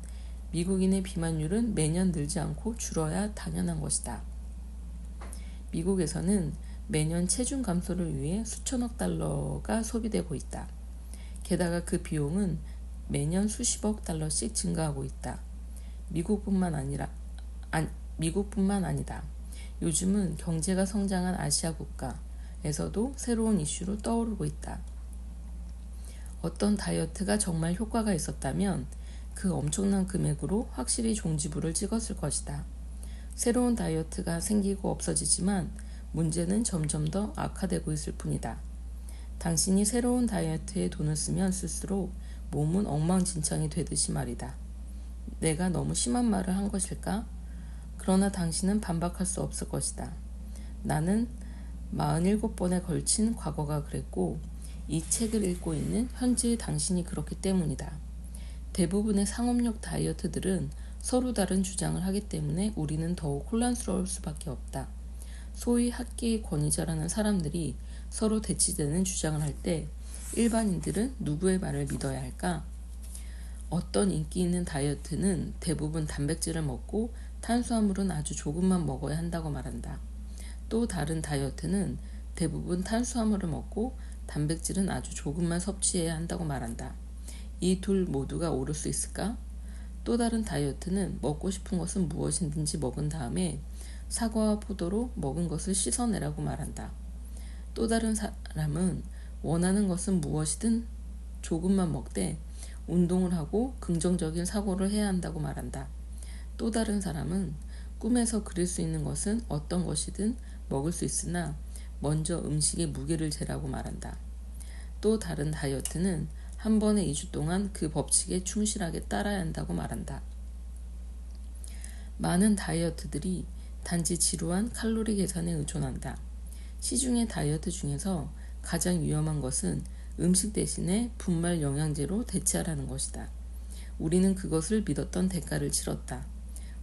미국인의 비만율은 매년 늘지 않고 줄어야 당연한 것이다. 미국에서는 매년 체중 감소를 위해 수천억 달러가 소비되고 있다. 게다가 그 비용은 매년 수십억 달러씩 증가하고 있다. 미국뿐만 아니다. 요즘은 경제가 성장한 아시아 국가에서도 새로운 이슈로 떠오르고 있다. 어떤 다이어트가 정말 효과가 있었다면 그 엄청난 금액으로 확실히 종지부를 찍었을 것이다. 새로운 다이어트가 생기고 없어지지만 문제는 점점 더 악화되고 있을 뿐이다. 당신이 새로운 다이어트에 돈을 쓰면 쓸수록 몸은 엉망진창이 되듯이 말이다. 내가 너무 심한 말을 한 것일까? 그러나 당신은 반박할 수 없을 것이다. 나는 47번에 걸친 과거가 그랬고 이 책을 읽고 있는 현재의 당신이 그렇기 때문이다. 대부분의 상업용 다이어트들은 서로 다른 주장을 하기 때문에 우리는 더욱 혼란스러울 수밖에 없다. 소위 학계의 권위자라는 사람들이 서로 대치되는 주장을 할 때 일반인들은 누구의 말을 믿어야 할까? 어떤 인기 있는 다이어트는 대부분 단백질을 먹고 탄수화물은 아주 조금만 먹어야 한다고 말한다. 또 다른 다이어트는 대부분 탄수화물을 먹고 단백질은 아주 조금만 섭취해야 한다고 말한다. 이 둘 모두가 옳을 수 있을까? 또 다른 다이어트는 먹고 싶은 것은 무엇이든지 먹은 다음에 사과와 포도로 먹은 것을 씻어내라고 말한다. 또 다른 사람은 원하는 것은 무엇이든 조금만 먹되 운동을 하고 긍정적인 사고를 해야 한다고 말한다. 또 다른 사람은 꿈에서 그릴 수 있는 것은 어떤 것이든 먹을 수 있으나 먼저 음식의 무게를 재라고 말한다. 또 다른 다이어트는 한 번에 2주 동안 그 법칙에 충실하게 따라야 한다고 말한다. 많은 다이어트들이 단지 지루한 칼로리 계산에 의존한다. 시중의 다이어트 중에서 가장 위험한 것은 음식 대신에 분말 영양제로 대체하라는 것이다. 우리는 그것을 믿었던 대가를 치렀다.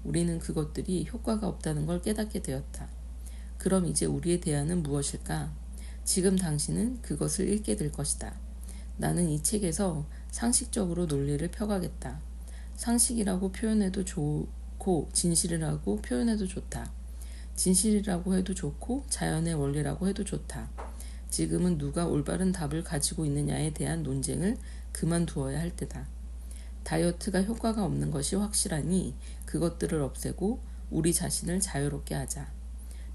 우리는 그것들이 효과가 없다는 걸 깨닫게 되었다. 그럼 이제 우리의 대안은 무엇일까? 지금 당신은 그것을 읽게 될 것이다. 나는 이 책에서 상식적으로 논리를 펴가겠다. 상식이라고 표현해도 좋고 진실이라고 표현해도 좋다. 진실이라고 해도 좋고 자연의 원리라고 해도 좋다. 지금은 누가 올바른 답을 가지고 있느냐에 대한 논쟁을 그만두어야 할 때다. 다이어트가 효과가 없는 것이 확실하니 그것들을 없애고 우리 자신을 자유롭게 하자.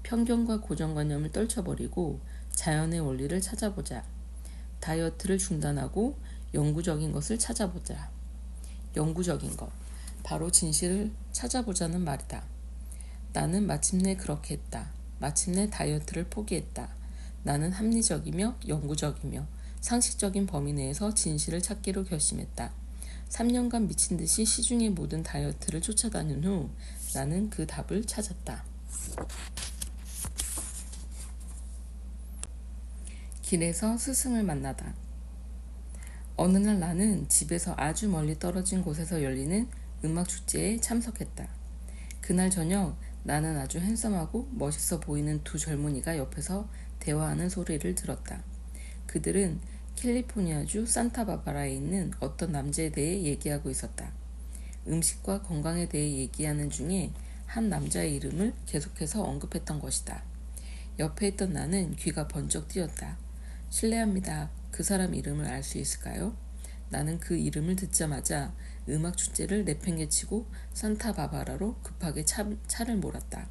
편견과 고정관념을 떨쳐버리고 자연의 원리를 찾아보자. 다이어트를 중단하고 영구적인 것을 찾아보자. 영구적인 것, 바로 진실을 찾아보자는 말이다. 나는 마침내 그렇게 했다. 마침내 다이어트를 포기했다. 나는 합리적이며 영구적이며 상식적인 범위 내에서 진실을 찾기로 결심했다. 3년간 미친 듯이 시중의 모든 다이어트를 쫓아다닌 후 나는 그 답을 찾았다. 길에서 스승을 만나다. 어느 날 나는 집에서 아주 멀리 떨어진 곳에서 열리는 음악 축제에 참석했다. 그날 저녁 나는 아주 핸섬하고 멋있어 보이는 두 젊은이가 옆에서 대화하는 소리를 들었다. 그들은 캘리포니아주 산타바바라에 있는 어떤 남자에 대해 얘기하고 있었다. 음식과 건강에 대해 얘기하는 중에 한 남자의 이름을 계속해서 언급했던 것이다. 옆에 있던 나는 귀가 번쩍 뛰었다. 실례합니다. 그 사람 이름을 알 수 있을까요? 나는 그 이름을 듣자마자 음악 축제를 내팽개치고 산타바바라로 급하게 차를 몰았다.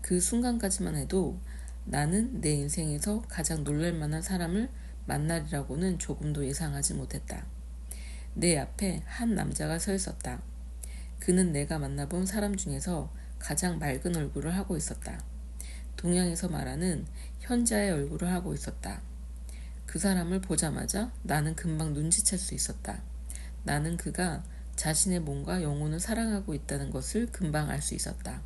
그 순간까지만 해도 나는 내 인생에서 가장 놀랄만한 사람을 만나리라고는 조금도 예상하지 못했다. 내 앞에 한 남자가 서 있었다. 그는 내가 만나본 사람 중에서 가장 맑은 얼굴을 하고 있었다. 동양에서 말하는 현자의 얼굴을 하고 있었다. 그 사람을 보자마자 나는 금방 눈치챌 수 있었다. 나는 그가 자신의 몸과 영혼을 사랑하고 있다는 것을 금방 알 수 있었다.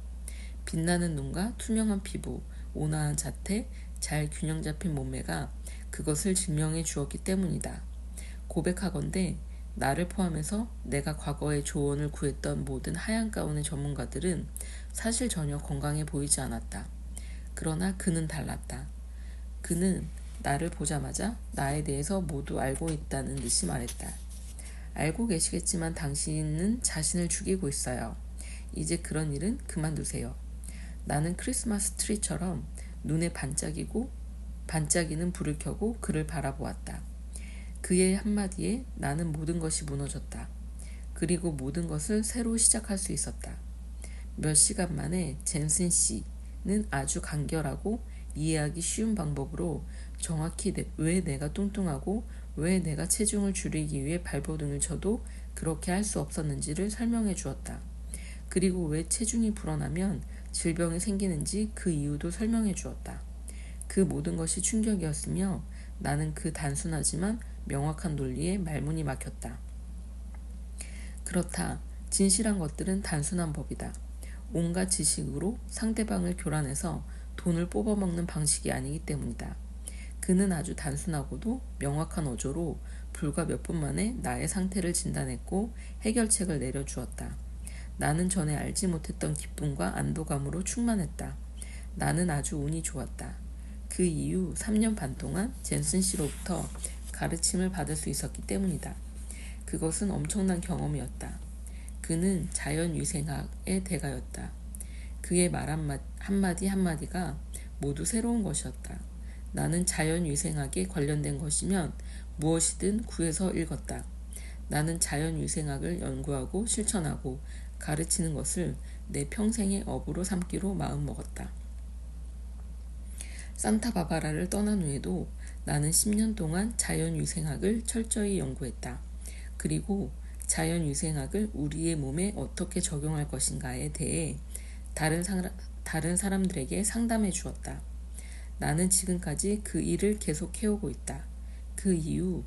빛나는 눈과 투명한 피부, 온화한 자태, 잘 균형 잡힌 몸매가 그것을 증명해 주었기 때문이다. 고백하건대 나를 포함해서 내가 과거에 조언을 구했던 모든 하얀 가운의 전문가들은 사실 전혀 건강해 보이지 않았다. 그러나 그는 달랐다. 그는 나를 보자마자 나에 대해서 모두 알고 있다는 듯이 말했다. 알고 계시겠지만 당신은 자신을 죽이고 있어요. 이제 그런 일은 그만두세요. 나는 크리스마스 트리처럼 눈에 반짝이는 불을 켜고 그를 바라보았다. 그의 한마디에 나는 모든 것이 무너졌다. 그리고 모든 것을 새로 시작할 수 있었다. 몇 시간 만에 젠슨 씨는 아주 간결하고 이해하기 쉬운 방법으로 정확히 왜 내가 뚱뚱하고 왜 내가 체중을 줄이기 위해 발버둥을 쳐도 그렇게 할 수 없었는지를 설명해 주었다. 그리고 왜 체중이 불어나면 질병이 생기는지 그 이유도 설명해 주었다. 그 모든 것이 충격이었으며 나는 그 단순하지만 명확한 논리에 말문이 막혔다. 그렇다. 진실한 것들은 단순한 법이다. 온갖 지식으로 상대방을 교란해서 돈을 뽑아먹는 방식이 아니기 때문이다. 그는 아주 단순하고도 명확한 어조로 불과 몇 분 만에 나의 상태를 진단했고 해결책을 내려주었다. 나는 전에 알지 못했던 기쁨과 안도감으로 충만했다. 나는 아주 운이 좋았다. 그 이후 3년 반 동안 젠슨 씨로부터 가르침을 받을 수 있었기 때문이다. 그것은 엄청난 경험이었다. 그는 자연위생학의 대가였다. 그의 말 한마디 한마디가 모두 새로운 것이었다. 나는 자연위생학에 관련된 것이면 무엇이든 구해서 읽었다. 나는 자연위생학을 연구하고 실천하고 가르치는 것을 내 평생의 업으로 삼기로 마음먹었다. 산타바바라를 떠난 후에도 나는 10년 동안 자연위생학을 철저히 연구했다. 그리고 자연위생학을 우리의 몸에 어떻게 적용할 것인가에 대해 다른 사람들에게 상담해 주었다. 나는 지금까지 그 일을 계속 해오고 있다. 그 이후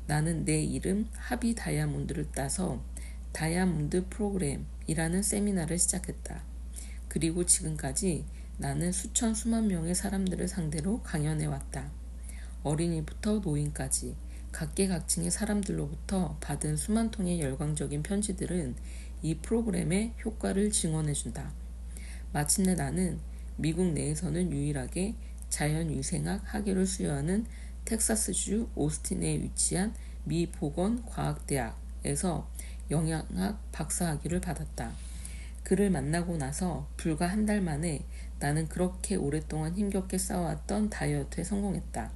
나는 내 이름 하비 다이아몬드를 따서 다이아몬드 프로그램이라는 세미나를 시작했다. 그리고 지금까지 나는 수만 명의 사람들을 상대로 강연해왔다. 어린이부터 노인까지 각계각층의 사람들로부터 받은 수만 통의 열광적인 편지들은 이 프로그램의 효과를 증언해준다. 마침내 나는 미국 내에서는 유일하게 자연위생학 학위를 수여하는 텍사스주 오스틴에 위치한 미 보건과학대학에서 영양학 박사학위를 받았다. 그를 만나고 나서 불과 한 달 만에 나는 그렇게 오랫동안 힘겹게 쌓아왔던 다이어트에 성공했다.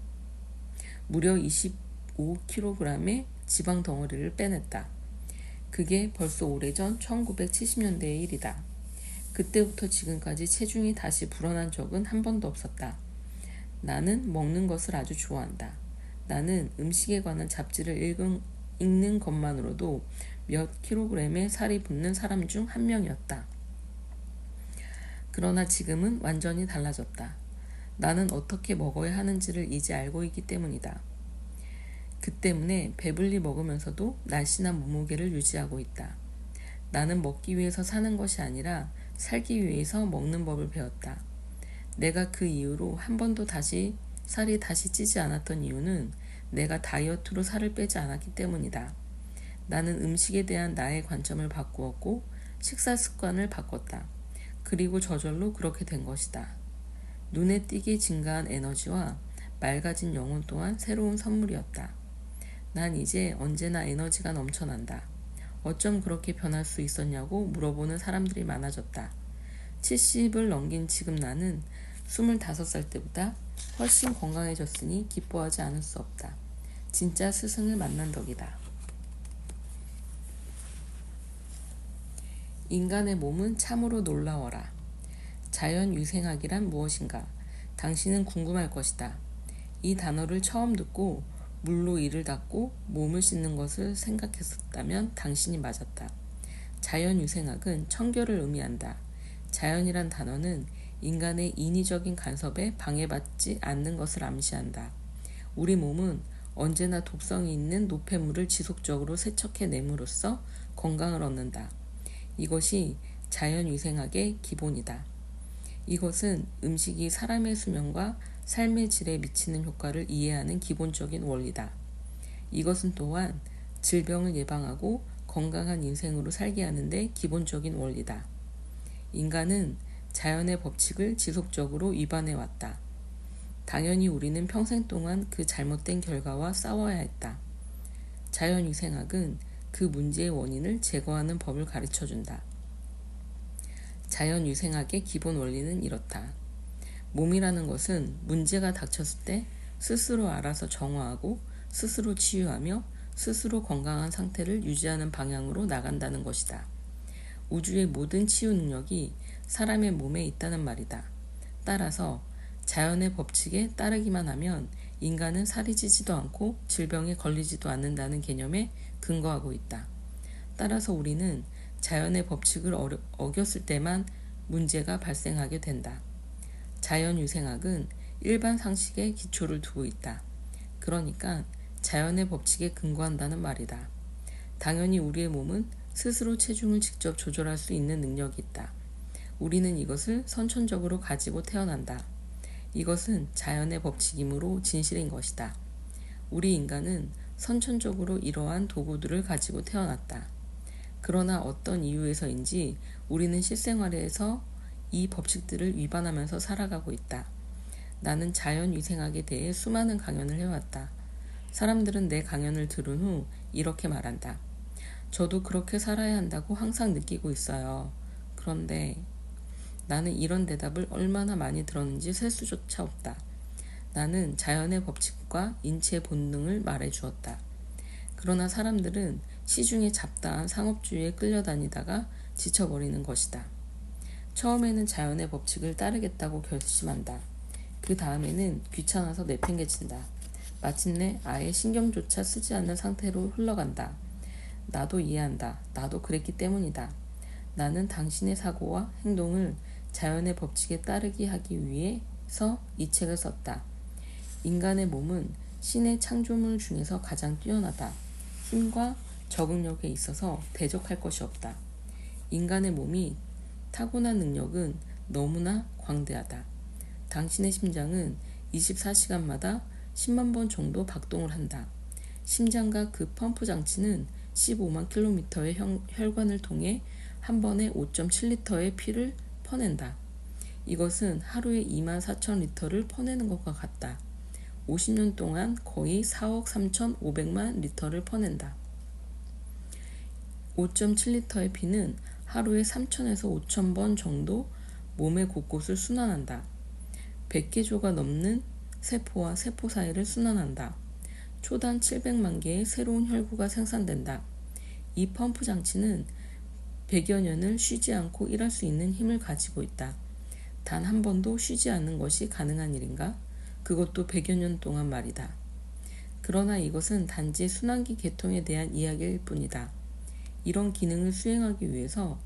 무려 25kg의 지방 덩어리를 빼냈다. 그게 벌써 오래전 1970년대의 일이다. 그때부터 지금까지 체중이 다시 불어난 적은 한 번도 없었다. 나는 먹는 것을 아주 좋아한다. 나는 음식에 관한 잡지를 읽는 것만으로도 몇 킬로그램의 살이 붙는 사람 중 한 명이었다. 그러나 지금은 완전히 달라졌다. 나는 어떻게 먹어야 하는지를 이제 알고 있기 때문이다. 그 때문에 배불리 먹으면서도 날씬한 몸무게를 유지하고 있다. 나는 먹기 위해서 사는 것이 아니라 살기 위해서 먹는 법을 배웠다. 내가 그 이후로 한 번도 살이 다시 찌지 않았던 이유는 내가 다이어트로 살을 빼지 않았기 때문이다. 나는 음식에 대한 나의 관점을 바꾸었고 식사 습관을 바꿨다. 그리고 저절로 그렇게 된 것이다. 눈에 띄게 증가한 에너지와 맑아진 영혼 또한 새로운 선물이었다. 난 이제 언제나 에너지가 넘쳐난다. 어쩜 그렇게 변할 수 있었냐고 물어보는 사람들이 많아졌다. 70을 넘긴 지금 나는 25살 때보다 훨씬 건강해졌으니 기뻐하지 않을 수 없다. 진짜 스승을 만난 덕이다. 인간의 몸은 참으로 놀라워라. 자연위생학이란 무엇인가? 당신은 궁금할 것이다. 이 단어를 처음 듣고 물로 이를 닦고 몸을 씻는 것을 생각했었다면 당신이 맞았다. 자연위생학은 청결을 의미한다. 자연이란 단어는 인간의 인위적인 간섭에 방해받지 않는 것을 암시한다. 우리 몸은 언제나 독성이 있는 노폐물을 지속적으로 세척해냄으로써 건강을 얻는다. 이것이 자연위생학의 기본이다. 이것은 음식이 사람의 수명과 삶의 질에 미치는 효과를 이해하는 기본적인 원리다. 이것은 또한 질병을 예방하고 건강한 인생으로 살게 하는 데 기본적인 원리다. 인간은 자연의 법칙을 지속적으로 위반해왔다. 당연히 우리는 평생 동안 그 잘못된 결과와 싸워야 했다. 자연위생학은 그 문제의 원인을 제거하는 법을 가르쳐준다. 자연위생학의 기본 원리는 이렇다. 몸이라는 것은 문제가 닥쳤을 때 스스로 알아서 정화하고 스스로 치유하며 스스로 건강한 상태를 유지하는 방향으로 나간다는 것이다. 우주의 모든 치유 능력이 사람의 몸에 있다는 말이다. 따라서 자연의 법칙에 따르기만 하면 인간은 살이 찌지도 않고 질병에 걸리지도 않는다는 개념에 근거하고 있다. 따라서 우리는 자연의 법칙을 어겼을 때만 문제가 발생하게 된다. 자연위생학은 일반 상식에 기초를 두고 있다. 그러니까 자연의 법칙에 근거한다는 말이다. 당연히 우리의 몸은 스스로 체중을 직접 조절할 수 있는 능력이 있다. 우리는 이것을 선천적으로 가지고 태어난다. 이것은 자연의 법칙이므로 진실인 것이다. 우리 인간은 선천적으로 이러한 도구들을 가지고 태어났다. 그러나 어떤 이유에서인지 우리는 실생활에서 이 법칙들을 위반하면서 살아가고 있다. 나는 자연위생학에 대해 수많은 강연을 해왔다. 사람들은 내 강연을 들은 후 이렇게 말한다. 저도 그렇게 살아야 한다고 항상 느끼고 있어요. 그런데 나는 이런 대답을 얼마나 많이 들었는지 셀 수조차 없다. 나는 자연의 법칙과 인체의 본능을 말해주었다. 그러나 사람들은 시중에 잡다한 상업주의에 끌려다니다가 지쳐버리는 것이다. 처음에는 자연의 법칙을 따르겠다고 결심한다. 그 다음에는 귀찮아서 내팽개친다. 마침내 아예 신경조차 쓰지 않는 상태로 흘러간다. 나도 이해한다. 나도 그랬기 때문이다. 나는 당신의 사고와 행동을 자연의 법칙에 따르게 하기 위해서 이 책을 썼다. 인간의 몸은 신의 창조물 중에서 가장 뛰어나다. 힘과 적응력에 있어서 대적할 것이 없다. 인간의 몸이 타고난 능력은 너무나 광대하다. 당신의 심장은 24시간마다 10만 번 정도 박동을 한다. 심장과 그 펌프 장치는 15만 킬로미터의 혈관을 통해 한 번에 5.7리터의 피를 퍼낸다. 이것은 하루에 2만 4천 리터를 퍼내는 것과 같다. 50년 동안 거의 4억 3,500만 리터를 퍼낸다. 5.7리터의 피는 하루에 3,000에서 5,000번 정도 몸의 곳곳을 순환한다. 100개조가 넘는 세포와 세포 사이를 순환한다. 초당 700만 개의 새로운 혈구가 생산된다. 이 펌프 장치는 100여 년을 쉬지 않고 일할 수 있는 힘을 가지고 있다. 단 한 번도 쉬지 않는 것이 가능한 일인가? 그것도 100여 년 동안 말이다. 그러나 이것은 단지 순환기 계통에 대한 이야기일 뿐이다. 이런 기능을 수행하기 위해서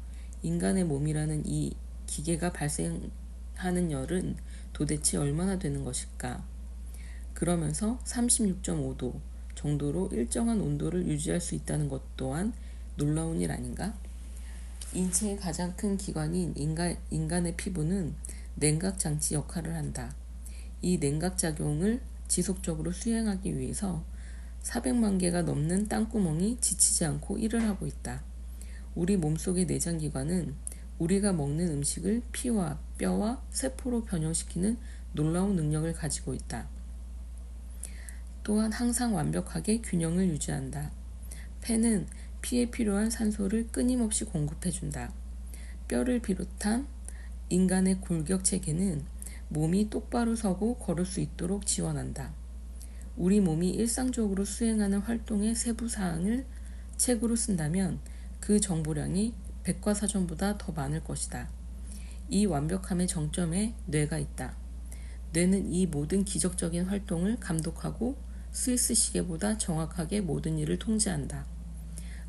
인간의 몸이라는 이 기계가 발생하는 열은 도대체 얼마나 되는 것일까? 그러면서 36.5도 정도로 일정한 온도를 유지할 수 있다는 것 또한 놀라운 일 아닌가? 인체의 가장 큰 기관인 인간의 피부는 냉각장치 역할을 한다. 이 냉각작용을 지속적으로 수행하기 위해서 400만 개가 넘는 땅구멍이 지치지 않고 일을 하고 있다. 우리 몸속의 내장기관은 우리가 먹는 음식을 피와 뼈와 세포로 변형시키는 놀라운 능력을 가지고 있다. 또한 항상 완벽하게 균형을 유지한다. 폐는 피에 필요한 산소를 끊임없이 공급해준다. 뼈를 비롯한 인간의 골격 체계는 몸이 똑바로 서고 걸을 수 있도록 지원한다. 우리 몸이 일상적으로 수행하는 활동의 세부 사항을 책으로 쓴다면 그 정보량이 백과사전보다 더 많을 것이다. 이 완벽함의 정점에 뇌가 있다. 뇌는 이 모든 기적적인 활동을 감독하고 스위스 시계보다 정확하게 모든 일을 통제한다.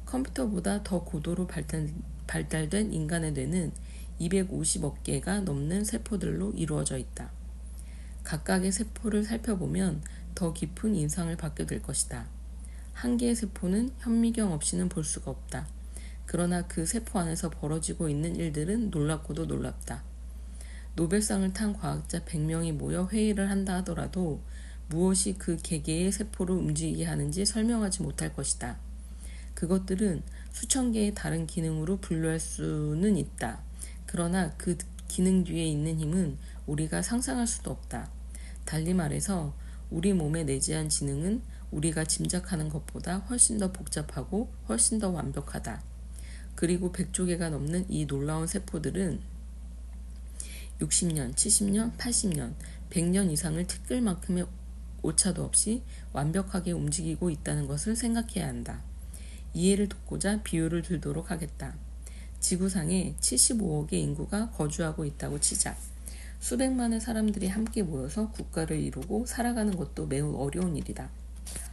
컴퓨터보다 더 고도로 발달된 인간의 뇌는 250억 개가 넘는 세포들로 이루어져 있다. 각각의 세포를 살펴보면 더 깊은 인상을 받게 될 것이다. 한 개의 세포는 현미경 없이는 볼 수가 없다. 그러나 그 세포 안에서 벌어지고 있는 일들은 놀랍고도 놀랍다. 노벨상을 탄 과학자 100명이 모여 회의를 한다 하더라도 무엇이 그 개개의 세포를 움직이게 하는지 설명하지 못할 것이다. 그것들은 수천 개의 다른 기능으로 분류할 수는 있다. 그러나 그 기능 뒤에 있는 힘은 우리가 상상할 수도 없다. 달리 말해서 우리 몸의 내재한 지능은 우리가 짐작하는 것보다 훨씬 더 복잡하고 훨씬 더 완벽하다. 그리고 100조 개가 넘는 이 놀라운 세포들은 60년, 70년, 80년, 100년 이상을 티끌만큼의 오차도 없이 완벽하게 움직이고 있다는 것을 생각해야 한다. 이해를 돕고자 비유를 들도록 하겠다. 지구상에 75억의 인구가 거주하고 있다고 치자. 수백만의 사람들이 함께 모여서 국가를 이루고 살아가는 것도 매우 어려운 일이다.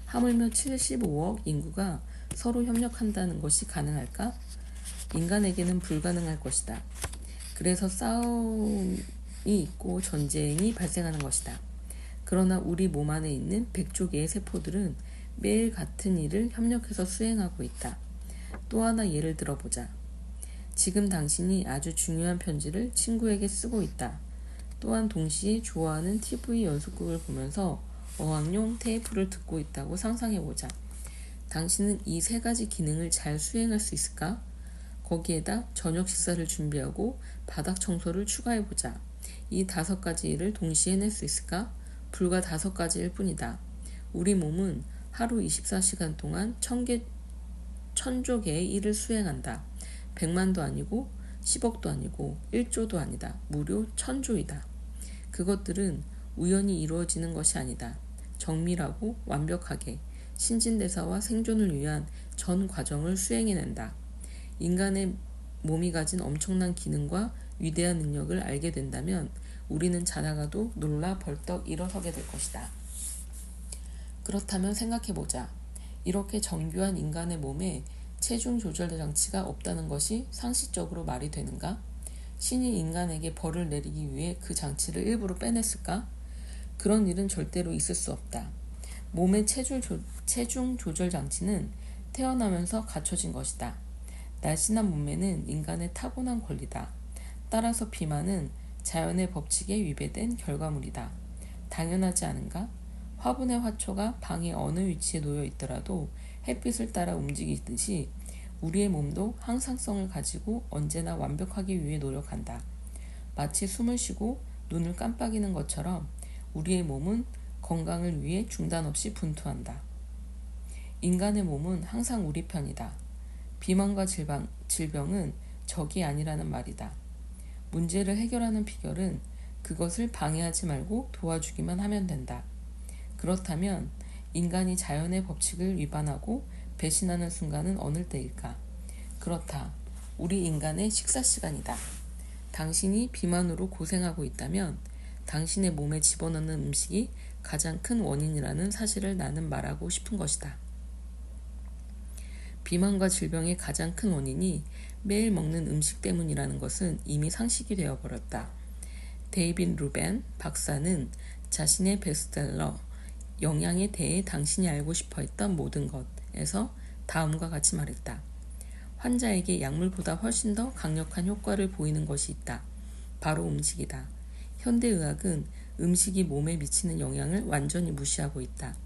하물며 75억 인구가 서로 협력한다는 것이 가능할까? 인간에게는 불가능할 것이다. 그래서 싸움이 있고 전쟁이 발생하는 것이다. 그러나 우리 몸 안에 있는 100조 개의 세포들은 매일 같은 일을 협력해서 수행하고 있다. 또 하나 예를 들어보자. 지금 당신이 아주 중요한 편지를 친구에게 쓰고 있다. 또한 동시에 좋아하는 TV 연속극을 보면서 어학용 테이프를 듣고 있다고 상상해보자. 당신은 이 세 가지 기능을 잘 수행할 수 있을까? 거기에다 저녁 식사를 준비하고 바닥 청소를 추가해보자. 이 5가지 일을 동시에 해낼 수 있을까? 불과 5가지일 뿐이다. 우리 몸은 하루 24시간 동안 1000조 개의 일을 수행한다. 100만도 아니고 10억도 아니고 1조도 아니다. 무려 1000조이다. 그것들은 우연히 이루어지는 것이 아니다. 정밀하고 완벽하게 신진대사와 생존을 위한 전 과정을 수행해낸다. 인간의 몸이 가진 엄청난 기능과 위대한 능력을 알게 된다면 우리는 자다가도 놀라 벌떡 일어서게 될 것이다. 그렇다면 생각해보자. 이렇게 정교한 인간의 몸에 체중 조절 장치가 없다는 것이 상식적으로 말이 되는가? 신이 인간에게 벌을 내리기 위해 그 장치를 일부러 빼냈을까? 그런 일은 절대로 있을 수 없다. 몸의 체중 조절 장치는 태어나면서 갖춰진 것이다. 날씬한 몸매는 인간의 타고난 권리다. 따라서 비만은 자연의 법칙에 위배된 결과물이다. 당연하지 않은가? 화분의 화초가 방의 어느 위치에 놓여 있더라도 햇빛을 따라 움직이듯이 우리의 몸도 항상성을 가지고 언제나 완벽하기 위해 노력한다. 마치 숨을 쉬고 눈을 깜빡이는 것처럼 우리의 몸은 건강을 위해 중단 없이 분투한다. 인간의 몸은 항상 우리 편이다. 비만과 질병은 적이 아니라는 말이다. 문제를 해결하는 비결은 그것을 방해하지 말고 도와주기만 하면 된다. 그렇다면 인간이 자연의 법칙을 위반하고 배신하는 순간은 어느 때일까? 그렇다. 우리 인간의 식사 시간이다. 당신이 비만으로 고생하고 있다면 당신의 몸에 집어넣는 음식이 가장 큰 원인이라는 사실을 나는 말하고 싶은 것이다. 비만과 질병의 가장 큰 원인이 매일 먹는 음식 때문이라는 것은 이미 상식이 되어버렸다. 데이빗 루벤 박사는 자신의 베스트셀러 영양에 대해 당신이 알고 싶어 했던 모든 것에서 다음과 같이 말했다. 환자에게 약물보다 훨씬 더 강력한 효과를 보이는 것이 있다. 바로 음식이다. 현대의학은 음식이 몸에 미치는 영향을 완전히 무시하고 있다.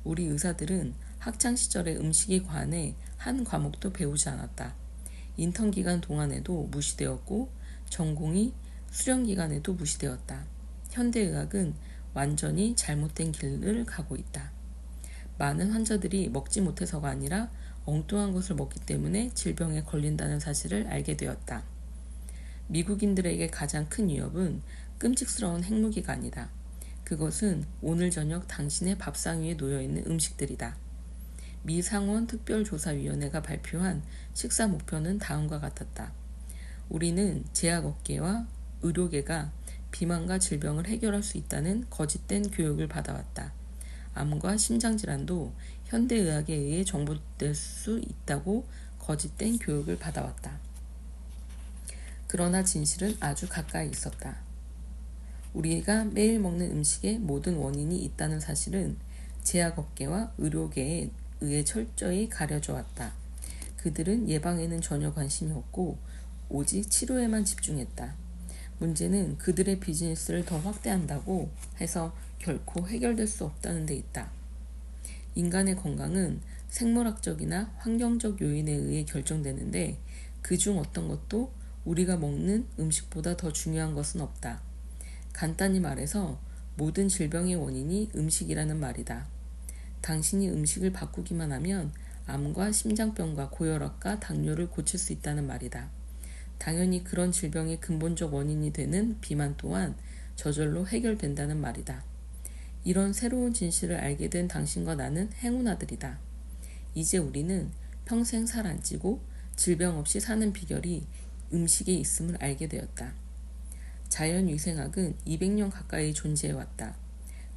우리 의사들은 학창시절에 음식에 관해 한 과목도 배우지 않았다. 인턴 기간 동안에도 무시되었고 전공이 수련 기간에도 무시되었다. 현대의학은 완전히 잘못된 길을 가고 있다. 많은 환자들이 먹지 못해서가 아니라 엉뚱한 것을 먹기 때문에 질병에 걸린다는 사실을 알게 되었다. 미국인들에게 가장 큰 위협은 끔찍스러운 핵무기가 아니다. 그것은 오늘 저녁 당신의 밥상 위에 놓여있는 음식들이다. 미 상원 특별조사위원회가 발표한 식사 목표는 다음과 같았다. 우리는 제약업계와 의료계가 비만과 질병을 해결할 수 있다는 거짓된 교육을 받아왔다. 암과 심장질환도 현대의학에 의해 정복될 수 있다고 거짓된 교육을 받아왔다. 그러나 진실은 아주 가까이 있었다. 우리가 매일 먹는 음식에 모든 원인이 있다는 사실은 제약업계와 의료계에 의해 철저히 가려져 왔다. 그들은 예방에는 전혀 관심이 없고 오직 치료에만 집중했다. 문제는 그들의 비즈니스를 더 확대한다고 해서 결코 해결될 수 없다는 데 있다. 인간의 건강은 생물학적이나 환경적 요인에 의해 결정되는데 그중 어떤 것도 우리가 먹는 음식보다 더 중요한 것은 없다. 간단히 말해서 모든 질병의 원인이 음식이라는 말이다. 당신이 음식을 바꾸기만 하면 암과 심장병과 고혈압과 당뇨를 고칠 수 있다는 말이다. 당연히 그런 질병의 근본적 원인이 되는 비만 또한 저절로 해결된다는 말이다. 이런 새로운 진실을 알게 된 당신과 나는 행운아들이다. 이제 우리는 평생 살 안 찌고 질병 없이 사는 비결이 음식에 있음을 알게 되었다. 자연위생학은 200년 가까이 존재해왔다.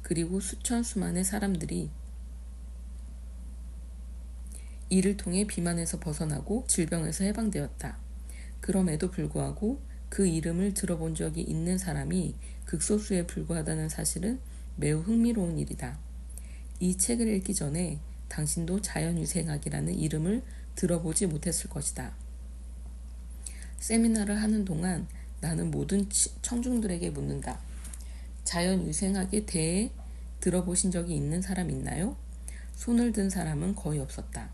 그리고 수천 수만의 사람들이 이를 통해 비만에서 벗어나고 질병에서 해방되었다. 그럼에도 불구하고 그 이름을 들어본 적이 있는 사람이 극소수에 불과하다는 사실은 매우 흥미로운 일이다. 이 책을 읽기 전에 당신도 자연위생학이라는 이름을 들어보지 못했을 것이다. 세미나를 하는 동안 나는 모든 청중들에게 묻는다. 자연위생학에 대해 들어보신 적이 있는 사람 있나요? 손을 든 사람은 거의 없었다.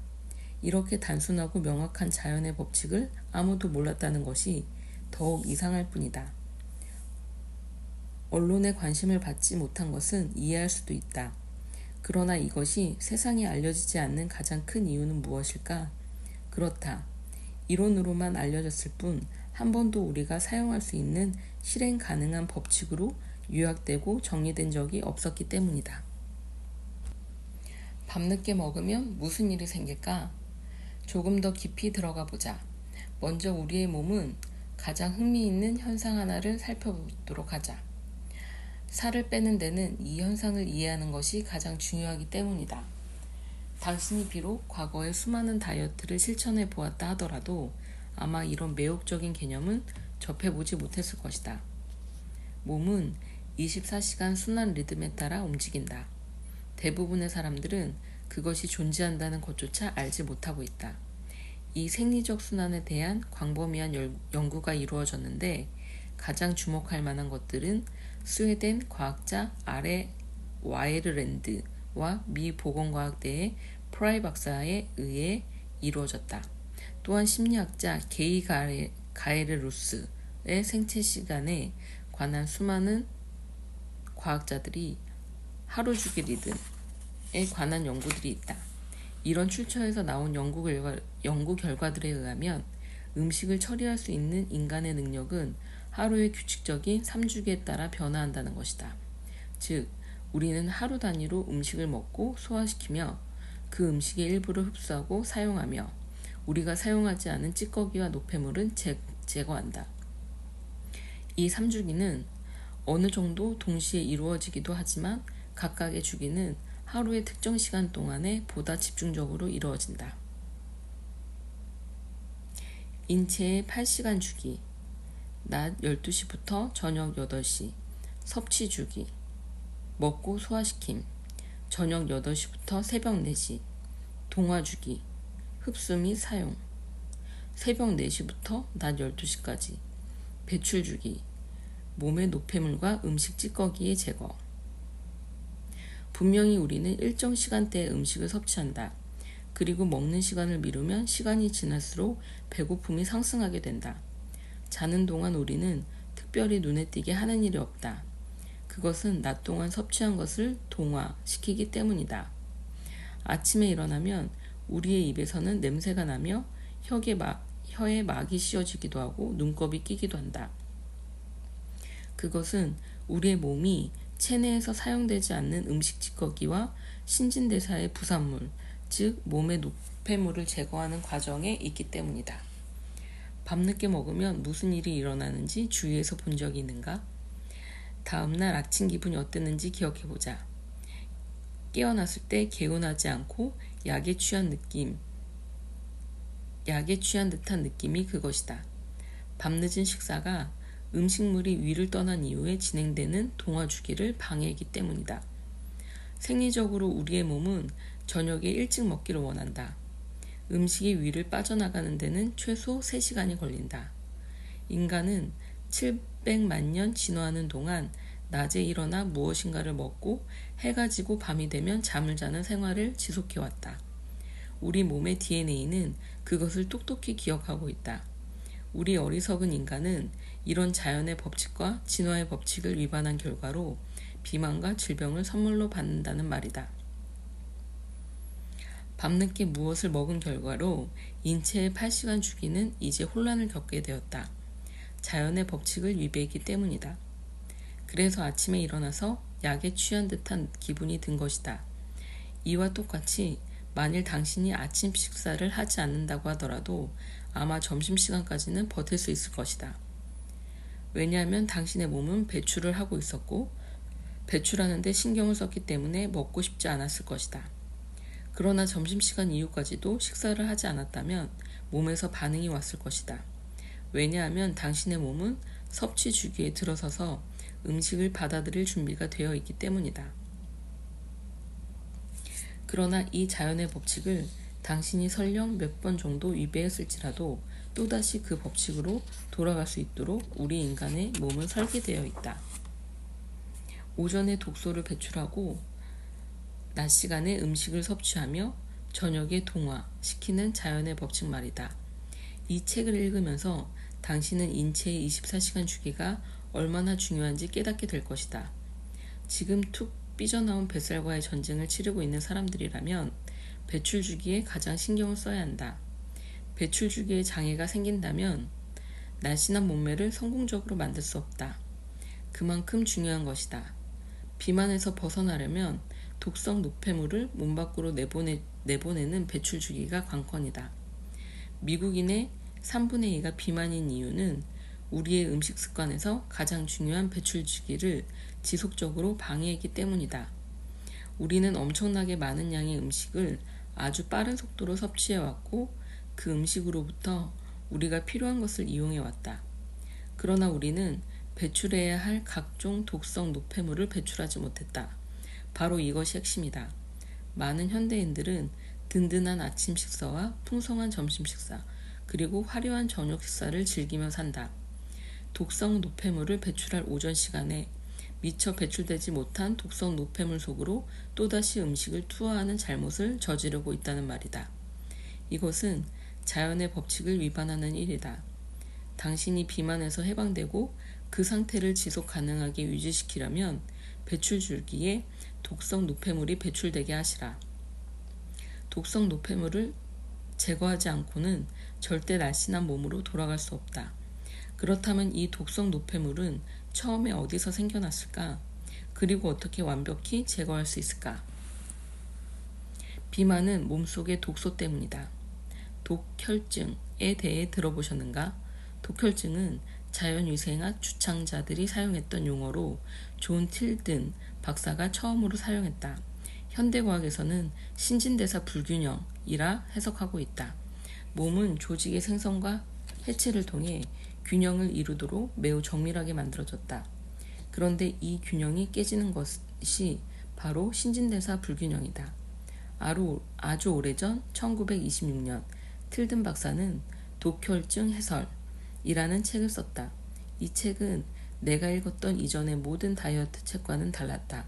이렇게 단순하고 명확한 자연의 법칙을 아무도 몰랐다는 것이 더욱 이상할 뿐이다. 언론의 관심을 받지 못한 것은 이해할 수도 있다. 그러나 이것이 세상에 알려지지 않는 가장 큰 이유는 무엇일까? 그렇다. 이론으로만 알려졌을 뿐 한 번도 우리가 사용할 수 있는 실행 가능한 법칙으로 요약되고 정리된 적이 없었기 때문이다. 밤늦게 먹으면 무슨 일이 생길까? 조금 더 깊이 들어가 보자. 먼저 우리의 몸은 가장 흥미있는 현상 하나를 살펴보도록 하자. 살을 빼는 데는 이 현상을 이해하는 것이 가장 중요하기 때문이다. 당신이 비록 과거에 수많은 다이어트를 실천해 보았다 하더라도 아마 이런 매혹적인 개념은 접해보지 못했을 것이다. 몸은 24시간 순환 리듬에 따라 움직인다. 대부분의 사람들은 그것이 존재한다는 것조차 알지 못하고 있다. 이 생리적 순환에 대한 광범위한 연구가 이루어졌는데 가장 주목할 만한 것들은 스웨덴 과학자 아레 와이르랜드와 미 보건과학대의 프라이 박사에 의해 이루어졌다. 또한 심리학자 게이 가에르루스의 생체 시간에 관한 수많은 과학자들이 하루 주기 리듬에 관한 연구들이 있다. 이런 출처에서 나온 연구 결과들에 의하면 음식을 처리할 수 있는 인간의 능력은 하루의 규칙적인 3주기에 따라 변화한다는 것이다. 즉, 우리는 하루 단위로 음식을 먹고 소화시키며 그 음식의 일부를 흡수하고 사용하며 우리가 사용하지 않은 찌꺼기와 노폐물은 제거한다. 이 3주기는 어느 정도 동시에 이루어지기도 하지만 각각의 주기는 하루의 특정 시간 동안에 보다 집중적으로 이루어진다. 인체의 8시간 주기, 낮 12시부터 저녁 8시, 섭취 주기, 먹고 소화시킴, 저녁 8시부터 새벽 4시, 동화 주기, 흡수 및 사용, 새벽 4시부터 낮 12시까지, 배출 주기, 몸의 노폐물과 음식 찌꺼기의 제거. 분명히 우리는 일정 시간대에 음식을 섭취한다. 그리고 먹는 시간을 미루면 시간이 지날수록 배고픔이 상승하게 된다. 자는 동안 우리는 특별히 눈에 띄게 하는 일이 없다. 그것은 낮 동안 섭취한 것을 동화시키기 때문이다. 아침에 일어나면 우리의 입에서는 냄새가 나며 혀에 막이 씌워지기도 하고 눈곱이 끼기도 한다. 그것은 우리의 몸이 체내에서 사용되지 않는 음식 찌꺼기와 신진대사의 부산물, 즉 몸의 노폐물을 제거하는 과정에 있기 때문이다. 밤늦게 먹으면 무슨 일이 일어나는지 주위에서 본 적이 있는가? 다음날 아침 기분이 어땠는지 기억해보자. 깨어났을 때 개운하지 않고 약에 취한 듯한 느낌이 그것이다. 밤늦은 식사가 음식물이 위를 떠난 이후에 진행되는 동화 주기를 방해하기 때문이다. 생리적으로 우리의 몸은 저녁에 일찍 먹기를 원한다. 음식이 위를 빠져나가는 데는 최소 3시간이 걸린다. 인간은 700만 년 진화하는 동안 낮에 일어나 무엇인가를 먹고 해가 지고 밤이 되면 잠을 자는 생활을 지속해왔다. 우리 몸의 DNA는 그것을 똑똑히 기억하고 있다. 우리 어리석은 인간은 이런 자연의 법칙과 진화의 법칙을 위반한 결과로 비만과 질병을 선물로 받는다는 말이다. 밤늦게 무엇을 먹은 결과로 인체의 8시간 주기는 이제 혼란을 겪게 되었다. 자연의 법칙을 위배했기 때문이다. 그래서 아침에 일어나서 약에 취한 듯한 기분이 든 것이다. 이와 똑같이 만일 당신이 아침 식사를 하지 않는다고 하더라도 아마 점심시간까지는 버틸 수 있을 것이다. 왜냐하면 당신의 몸은 배출을 하고 있었고 배출하는 데 신경을 썼기 때문에 먹고 싶지 않았을 것이다. 그러나 점심시간 이후까지도 식사를 하지 않았다면 몸에서 반응이 왔을 것이다. 왜냐하면 당신의 몸은 섭취 주기에 들어서서 음식을 받아들일 준비가 되어 있기 때문이다. 그러나 이 자연의 법칙을 당신이 설령 몇 번 정도 위배했을지라도 또다시 그 법칙으로 돌아갈 수 있도록 우리 인간의 몸은 설계되어 있다. 오전에 독소를 배출하고 낮 시간에 음식을 섭취하며 저녁에 동화시키는 자연의 법칙 말이다. 이 책을 읽으면서 당신은 인체의 24시간 주기가 얼마나 중요한지 깨닫게 될 것이다. 지금 툭 삐져나온 뱃살과의 전쟁을 치르고 있는 사람들이라면 배출 주기에 가장 신경을 써야 한다. 배출 주기에 장애가 생긴다면 날씬한 몸매를 성공적으로 만들 수 없다. 그만큼 중요한 것이다. 비만에서 벗어나려면 독성 노폐물을 몸 밖으로 내보내는 배출 주기가 관건이다. 미국인의 3분의 2가 비만인 이유는 우리의 음식 습관에서 가장 중요한 배출 주기를 지속적으로 방해했기 때문이다. 우리는 엄청나게 많은 양의 음식을 아주 빠른 속도로 섭취해왔고 그 음식으로부터 우리가 필요한 것을 이용해왔다. 그러나 우리는 배출해야 할 각종 독성 노폐물을 배출하지 못했다. 바로 이것이 핵심이다. 많은 현대인들은 든든한 아침 식사와 풍성한 점심 식사, 그리고 화려한 저녁 식사를 즐기며 산다. 독성 노폐물을 배출할 오전 시간에 미처 배출되지 못한 독성 노폐물 속으로 또다시 음식을 투하하는 잘못을 저지르고 있다는 말이다. 이것은 자연의 법칙을 위반하는 일이다. 당신이 비만에서 해방되고 그 상태를 지속 가능하게 유지시키려면 배출 줄기에 독성 노폐물이 배출되게 하시라. 독성 노폐물을 제거하지 않고는 절대 날씬한 몸으로 돌아갈 수 없다. 그렇다면 이 독성 노폐물은 처음에 어디서 생겨났을까? 그리고 어떻게 완벽히 제거할 수 있을까? 비만은 몸속의 독소 때문이다. 독혈증에 대해 들어보셨는가? 독혈증은 자연위생학 주창자들이 사용했던 용어로 존 틸든 박사가 처음으로 사용했다. 현대과학에서는 신진대사 불균형이라 해석하고 있다. 몸은 조직의 생성과 해체를 통해 균형을 이루도록 매우 정밀하게 만들어졌다. 그런데 이 균형이 깨지는 것이 바로 신진대사 불균형이다. 아주 오래전 1926년 틸든 박사는 독혈증 해설이라는 책을 썼다. 이 책은 내가 읽었던 이전의 모든 다이어트 책과는 달랐다.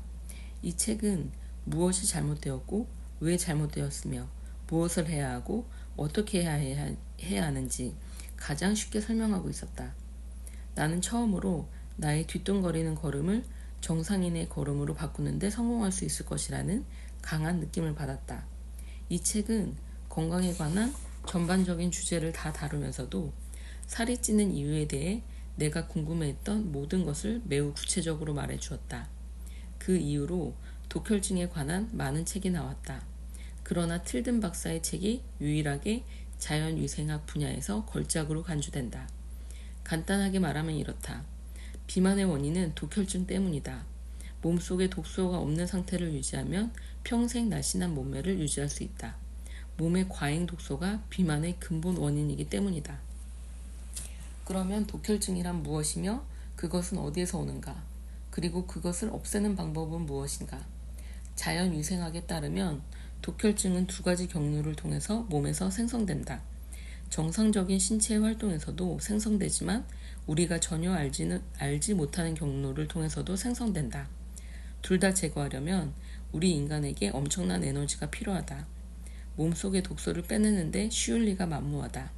이 책은 무엇이 잘못되었고 왜 잘못되었으며 무엇을 해야 하고 어떻게 해야 하는지 가장 쉽게 설명하고 있었다. 나는 처음으로 나의 뒤뚱거리는 걸음을 정상인의 걸음으로 바꾸는 데 성공할 수 있을 것이라는 강한 느낌을 받았다. 이 책은 건강에 관한 전반적인 주제를 다 다루면서도 살이 찌는 이유에 대해 내가 궁금해했던 모든 것을 매우 구체적으로 말해주었다. 그 이후로 독혈증에 관한 많은 책이 나왔다. 그러나 틸든 박사의 책이 유일하게 자연위생학 분야에서 걸작으로 간주된다. 간단하게 말하면 이렇다. 비만의 원인은 독혈증 때문이다. 몸속에 독소가 없는 상태를 유지하면 평생 날씬한 몸매를 유지할 수 있다. 몸의 과잉 독소가 비만의 근본 원인이기 때문이다. 그러면 독혈증이란 무엇이며 그것은 어디에서 오는가? 그리고 그것을 없애는 방법은 무엇인가? 자연위생학에 따르면 독혈증은 두 가지 경로를 통해서 몸에서 생성된다. 정상적인 신체 활동에서도 생성되지만 우리가 전혀 알지 못하는 경로를 통해서도 생성된다. 둘 다 제거하려면 우리 인간에게 엄청난 에너지가 필요하다. 몸속의 독소를 빼내는데 쉬울 리가 만무하다.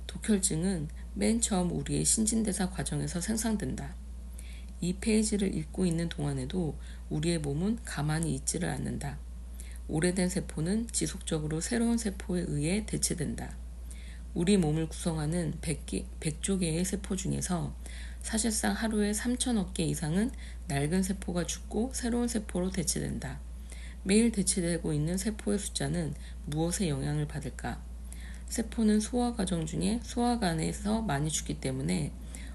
독혈증은 맨 처음 우리의 신진대사 과정에서 생성된다. 이 페이지를 읽고 있는 동안에도 우리의 몸은 가만히 있지를 않는다. 오래된 세포는 지속적으로 새로운 세포에 의해 대체된다. 우리 몸을 구성하는 100조 개의 세포 중에서 사실상 하루에 3천억 개 이상은 낡은 세포가 죽고 새로운 세포로 대체된다. 매일 대체되고 있는 세포의 숫자는 무엇에 영향을 받을까? 세포는 소화 과정 중에 소화관에서 많이 죽기 때문에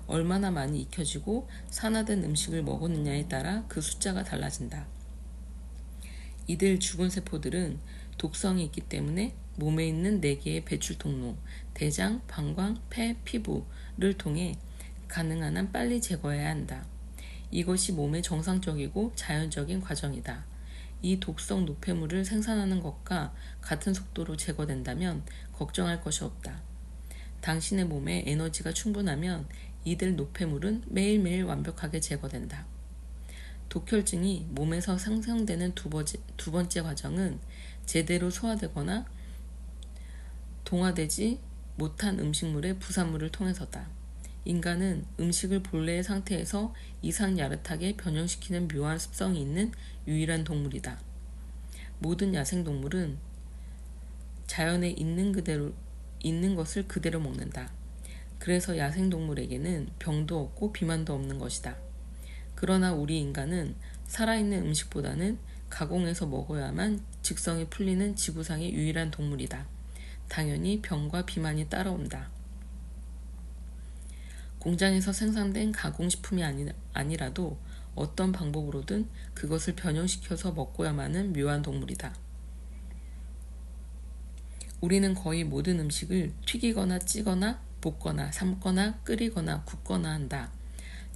얼마나 많이 익혀지고 산화된 음식을 먹었느냐에 따라 그 숫자가 달라진다. 이들 죽은 세포들은 독성이 있기 때문에 몸에 있는 4개의 배출 통로, 대장, 방광, 폐, 피부를 통해 가능한 한 빨리 제거해야 한다. 이것이 몸의 정상적이고 자연적인 과정이다. 이 독성 노폐물을 생산하는 것과 같은 속도로 제거된다면 걱정할 것이 없다. 당신의 몸에 에너지가 충분하면 이들 노폐물은 매일매일 완벽하게 제거된다. 독혈증이 몸에서 생성되는 두 번째 과정은 제대로 소화되거나 동화되지 못한 음식물의 부산물을 통해서다. 인간은 음식을 본래의 상태에서 이상 야릇하게 변형시키는 묘한 습성이 있는 유일한 동물이다. 모든 야생동물은 자연에 있는 것을 그대로 먹는다. 그래서 야생동물에게는 병도 없고 비만도 없는 것이다. 그러나 우리 인간은 살아있는 음식보다는 가공해서 먹어야만 직성이 풀리는 지구상의 유일한 동물이다. 당연히 병과 비만이 따라온다. 공장에서 생산된 가공식품이 아니라도 어떤 방법으로든 그것을 변형시켜서 먹고야만 하는 묘한 동물이다. 우리는 거의 모든 음식을 튀기거나 찌거나 볶거나 삶거나 끓이거나 굽거나 한다.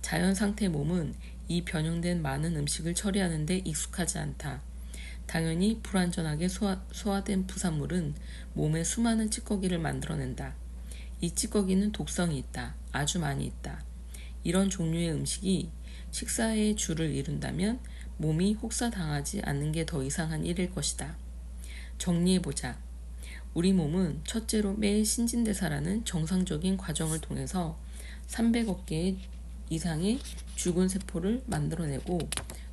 자연 상태의 몸은 이 변형된 많은 음식을 처리하는 데 익숙하지 않다. 당연히 불완전하게 소화된 부산물은 몸에 수많은 찌꺼기를 만들어낸다. 이 찌꺼기는 독성이 있다. 아주 많이 있다. 이런 종류의 음식이 식사의 주를 이룬다면 몸이 혹사당하지 않는 게 더 이상한 일일 것이다. 정리해보자. 우리 몸은 첫째로 매일 신진대사라는 정상적인 과정을 통해서 300억 개 이상의 죽은 세포를 만들어내고,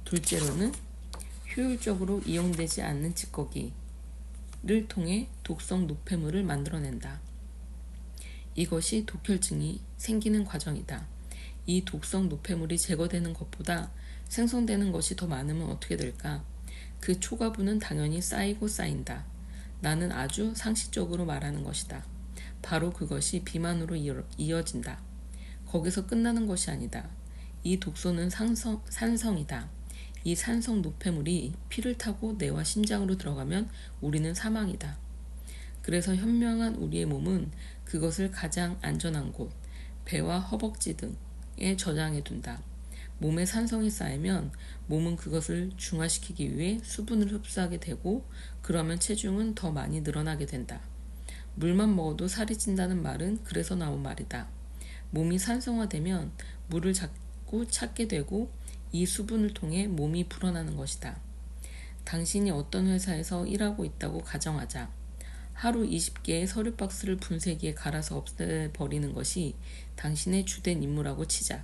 둘째로는 효율적으로 이용되지 않는 찌꺼기를 통해 독성 노폐물을 만들어낸다. 이것이 독혈증이 생기는 과정이다. 이 독성 노폐물이 제거되는 것보다 생성되는 것이 더 많으면 어떻게 될까? 그 초과부는 당연히 쌓이고 쌓인다. 나는 아주 상식적으로 말하는 것이다. 바로 그것이 비만으로 이어진다. 거기서 끝나는 것이 아니다. 이 독소는 산성이다. 이 산성 노폐물이 피를 타고 뇌와 심장으로 들어가면 우리는 사망이다. 그래서 현명한 우리의 몸은 그것을 가장 안전한 곳, 배와 허벅지 등에 저장해 둔다. 몸에 산성이 쌓이면 몸은 그것을 중화시키기 위해 수분을 흡수하게 되고, 그러면 체중은 더 많이 늘어나게 된다. 물만 먹어도 살이 찐다는 말은 그래서 나온 말이다. 몸이 산성화되면 물을 자꾸 찾게 되고 이 수분을 통해 몸이 불어나는 것이다. 당신이 어떤 회사에서 일하고 있다고 가정하자. 하루 20개의 서류 박스를 분쇄기에 갈아서 없애버리는 것이 당신의 주된 임무라고 치자.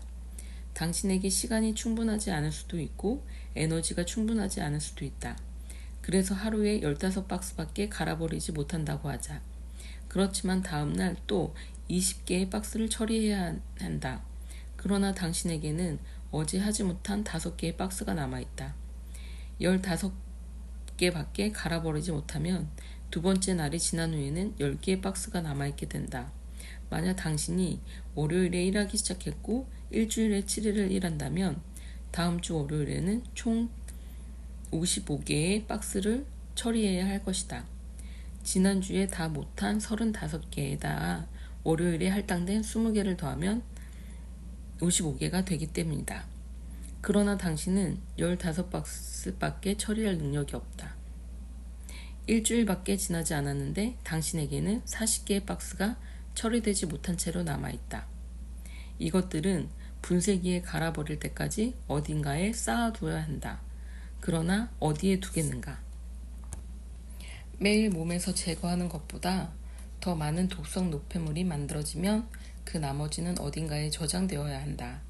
당신에게 시간이 충분하지 않을 수도 있고 에너지가 충분하지 않을 수도 있다. 그래서 하루에 15박스밖에 갈아버리지 못한다고 하자. 그렇지만 다음날 또 20개의 박스를 처리해야 한다. 그러나 당신에게는 어제 하지 못한 5개의 박스가 남아있다. 15개밖에 갈아버리지 못하면 두 번째 날이 지난 후에는 10개의 박스가 남아있게 된다. 만약 당신이 월요일에 일하기 시작했고 일주일에 7일을 일한다면 다음 주 월요일에는 총 55개의 박스를 처리해야 할 것이다. 지난주에 다 못한 35개에다가 월요일에 할당된 20개를 더하면 55개가 되기 때문이다. 그러나 당신은 15박스밖에 처리할 능력이 없다. 일주일밖에 지나지 않았는데 당신에게는 40개의 박스가 처리되지 못한 채로 남아있다. 이것들은 분쇄기에 갈아버릴 때까지 어딘가에 쌓아두어야 한다. 그러나 어디에 두겠는가? 매일 몸에서 제거하는 것보다 더 많은 독성 노폐물이 만들어지면 그 나머지는 어딘가에 저장되어야 한다.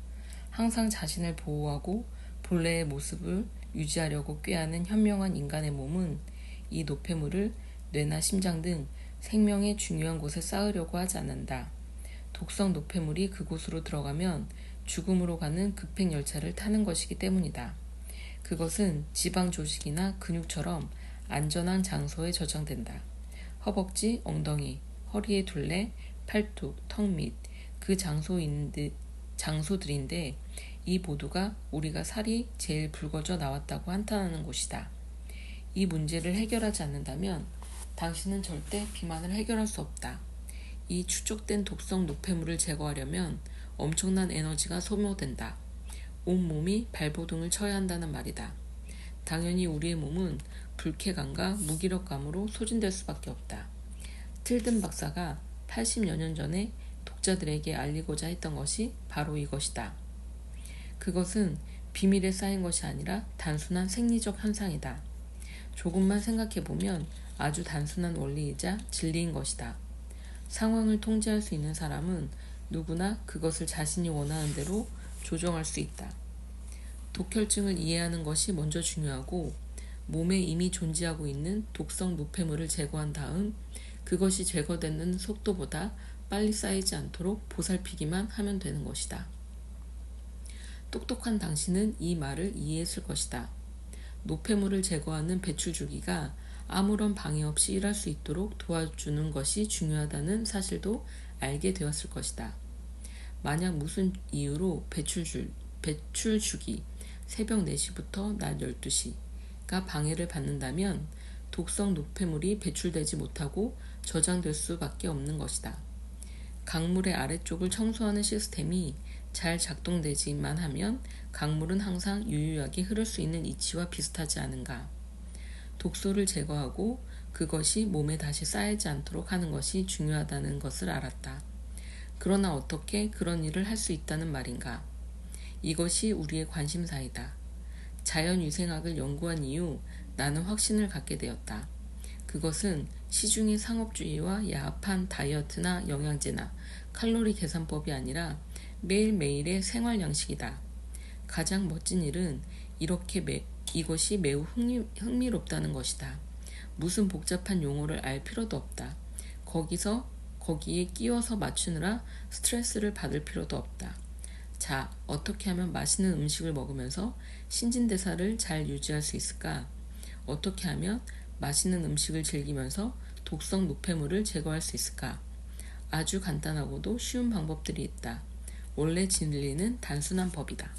항상 자신을 보호하고 본래의 모습을 유지하려고 꾀하는 현명한 인간의 몸은 이 노폐물을 뇌나 심장 등 생명의 중요한 곳에 쌓으려고 하지 않는다. 독성 노폐물이 그곳으로 들어가면 죽음으로 가는 급행열차를 타는 것이기 때문이다. 그것은 지방 조직이나 근육처럼 안전한 장소에 저장된다. 허벅지, 엉덩이, 허리의 둘레, 팔뚝, 턱 및 그 장소들인데 이 모두가 우리가 살이 제일 붉어져 나왔다고 한탄하는 곳이다. 이 문제를 해결하지 않는다면 당신은 절대 비만을 해결할 수 없다. 이 축적된 독성 노폐물을 제거하려면 엄청난 에너지가 소모된다. 온몸이 발버둥을 쳐야 한다는 말이다. 당연히 우리의 몸은 불쾌감과 무기력감으로 소진될 수밖에 없다. 틀든 박사가 80여 년 전에 독자들에게 알리고자 했던 것이 바로 이것이다. 그것은 비밀에 쌓인 것이 아니라 단순한 생리적 현상이다. 조금만 생각해보면 아주 단순한 원리이자 진리인 것이다. 상황을 통제할 수 있는 사람은 누구나 그것을 자신이 원하는 대로 조정할 수 있다. 독혈증을 이해하는 것이 먼저 중요하고 몸에 이미 존재하고 있는 독성 노폐물을 제거한 다음 그것이 제거되는 속도보다 빨리 쌓이지 않도록 보살피기만 하면 되는 것이다. 똑똑한 당신은 이 말을 이해했을 것이다. 노폐물을 제거하는 배출 주기가 아무런 방해 없이 일할 수 있도록 도와주는 것이 중요하다는 사실도 알게 되었을 것이다. 만약 무슨 이유로 배출 주기 새벽 4시부터 낮 12시가 방해를 받는다면 독성 노폐물이 배출되지 못하고 저장될 수밖에 없는 것이다. 강물의 아래쪽을 청소하는 시스템이 잘 작동되지만 하면 강물은 항상 유유하게 흐를 수 있는 이치와 비슷하지 않은가. 독소를 제거하고 그것이 몸에 다시 쌓이지 않도록 하는 것이 중요하다는 것을 알았다. 그러나 어떻게 그런 일을 할 수 있다는 말인가? 이것이 우리의 관심사이다. 자연위생학을 연구한 이후 나는 확신을 갖게 되었다. 그것은 시중의 상업주의와 야합한 다이어트나 영양제나 칼로리 계산법이 아니라 매일매일의 생활 양식이다. 가장 멋진 일은 이것이 매우 흥미롭다는 것이다. 무슨 복잡한 용어를 알 필요도 없다. 거기에 끼워서 맞추느라 스트레스를 받을 필요도 없다. 자, 어떻게 하면 맛있는 음식을 먹으면서 신진대사를 잘 유지할 수 있을까? 어떻게 하면 맛있는 음식을 즐기면서 독성 노폐물을 제거할 수 있을까? 아주 간단하고도 쉬운 방법들이 있다. 원래 진리는 단순한 법이다.